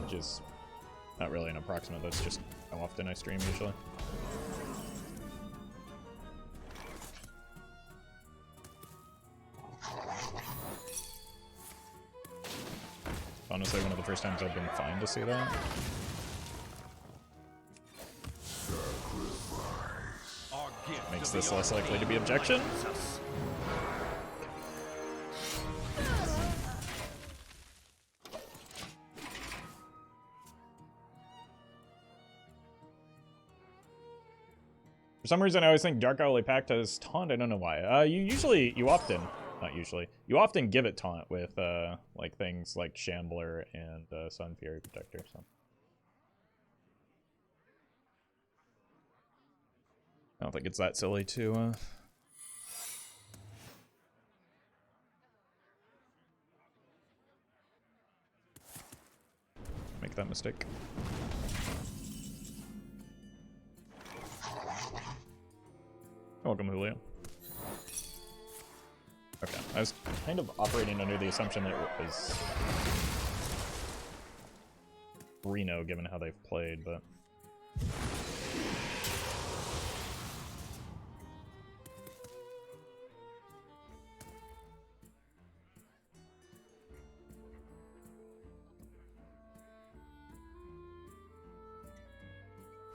Which is not really an approximate, that's just how often I stream usually. Honestly, one of the first times I've been fine to see that. Makes this less likely to be objection. For some reason, I always think Dark Owly Pact has taunt. I don't know why. You often give it taunt with like things like Shambler and Sunfury Protector. So I don't think it's that silly to make that mistake. Welcome, Julio. Okay, I was kind of operating under the assumption that it was Reno, given how they've played, but...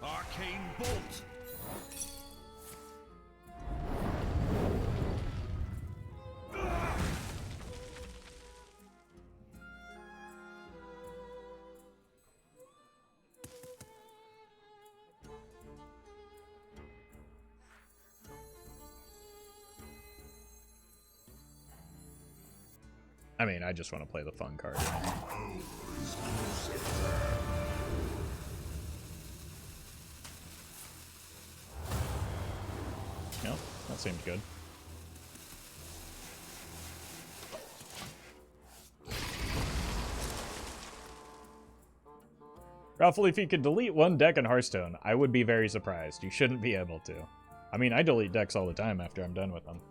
Arcane Bolt! I mean, I just want to play the fun card. No, that seemed good. Roffle, if you could delete one deck in Hearthstone, I would be very surprised. You shouldn't be able to. I mean, I delete decks all the time after I'm done with them.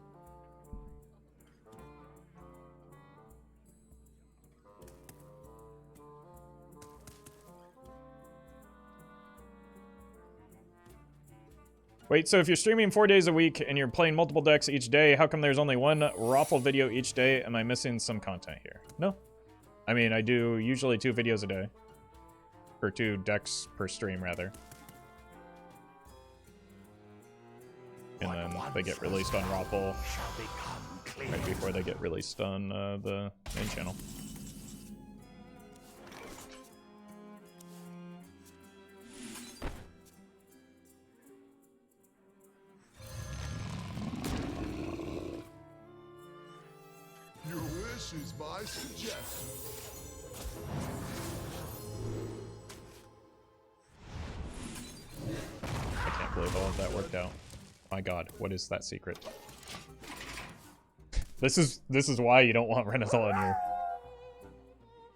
Wait, so if you're streaming 4 days a week and you're playing multiple decks each day, how come there's only one Roffle video each day? Am I missing some content here? No. I mean, I do usually 2 videos a day. Or 2 decks per stream, rather. And then they get released on Roffle right before they get released on the main channel. Is my suggestion. I can't believe all of that worked out. My god, what is that secret? This is why you don't want Renathal on your...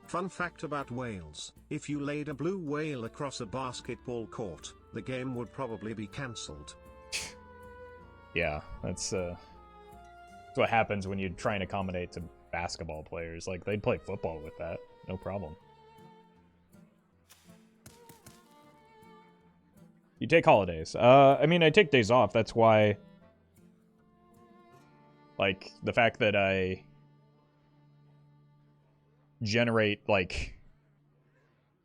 Fun fact about whales: if you laid a blue whale across a basketball court, the game would probably be cancelled. Yeah, that's what happens when you try and accommodate to basketball players. Like, they'd play football with that, no problem. You take holidays. I mean, I take days off. That's why, like, the fact that I generate, like,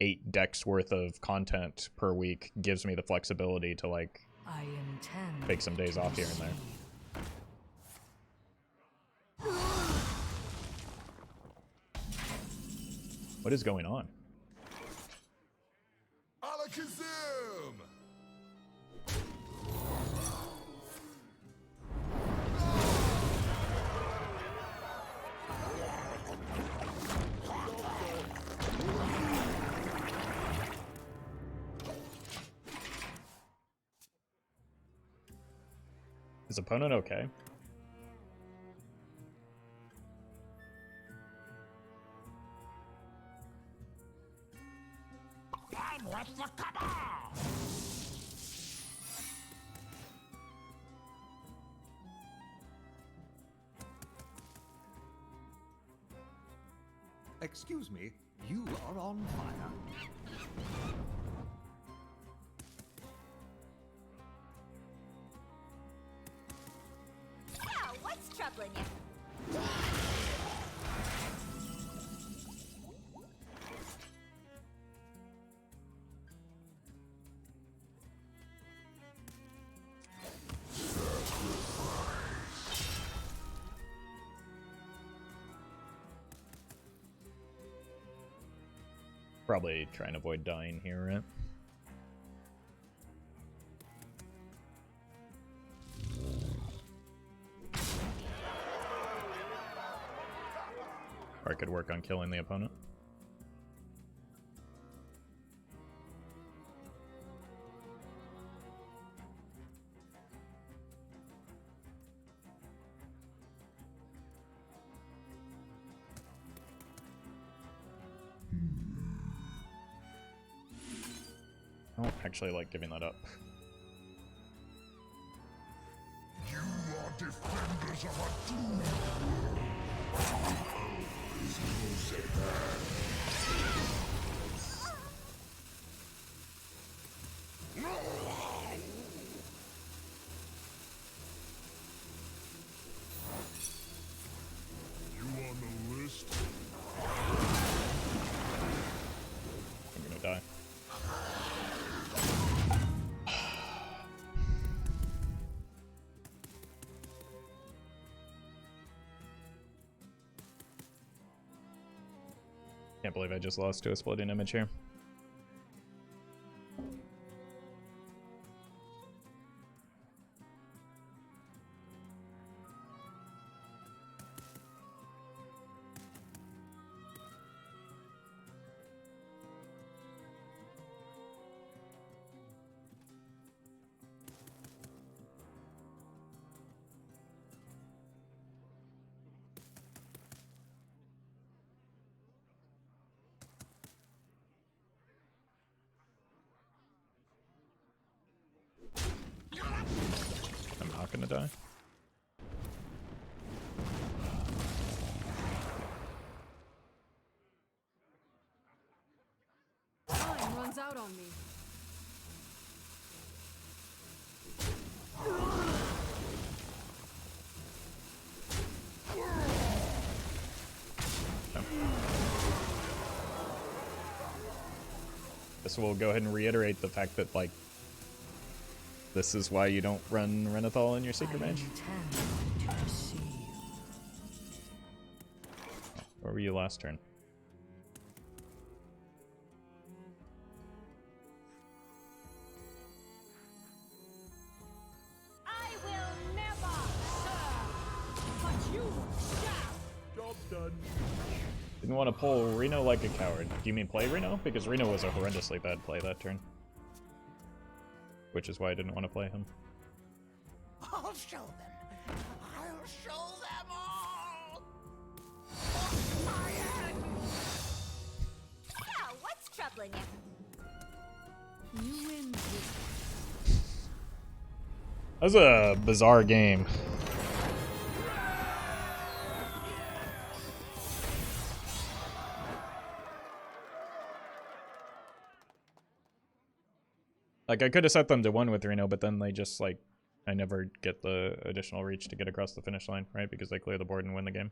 8 decks worth of content per week gives me the flexibility to, like, take some days off here and there. What is going on? Alakazam! Is opponent okay? I'm with the cabal! Excuse me, you are on fire. Now, what's troubling you? Probably try and avoid dying here, right? Or I could work on killing the opponent. I don't actually like giving that up. You are defenders of a doom. You on the list? I'm gonna die. Can't believe I just lost to a splitting image here. I'm not gonna die. Time runs out on me. This will go ahead and reiterate the fact that, like, this is why you don't run Renathal in your secret mage. Where were you last turn? I will never serve, but you shall. Job done. Didn't want to pull Reno like a coward. Do you mean play Reno? Because Reno was a horrendously bad play that turn. Which is why I didn't want to play him. I'll show them. I'll show them all. Now, what's troubling you? You win. That was a bizarre game. Like, I could have set them to 1 with Reno, but then they just, like, I never get the additional reach to get across the finish line, right? Because they clear the board and win the game.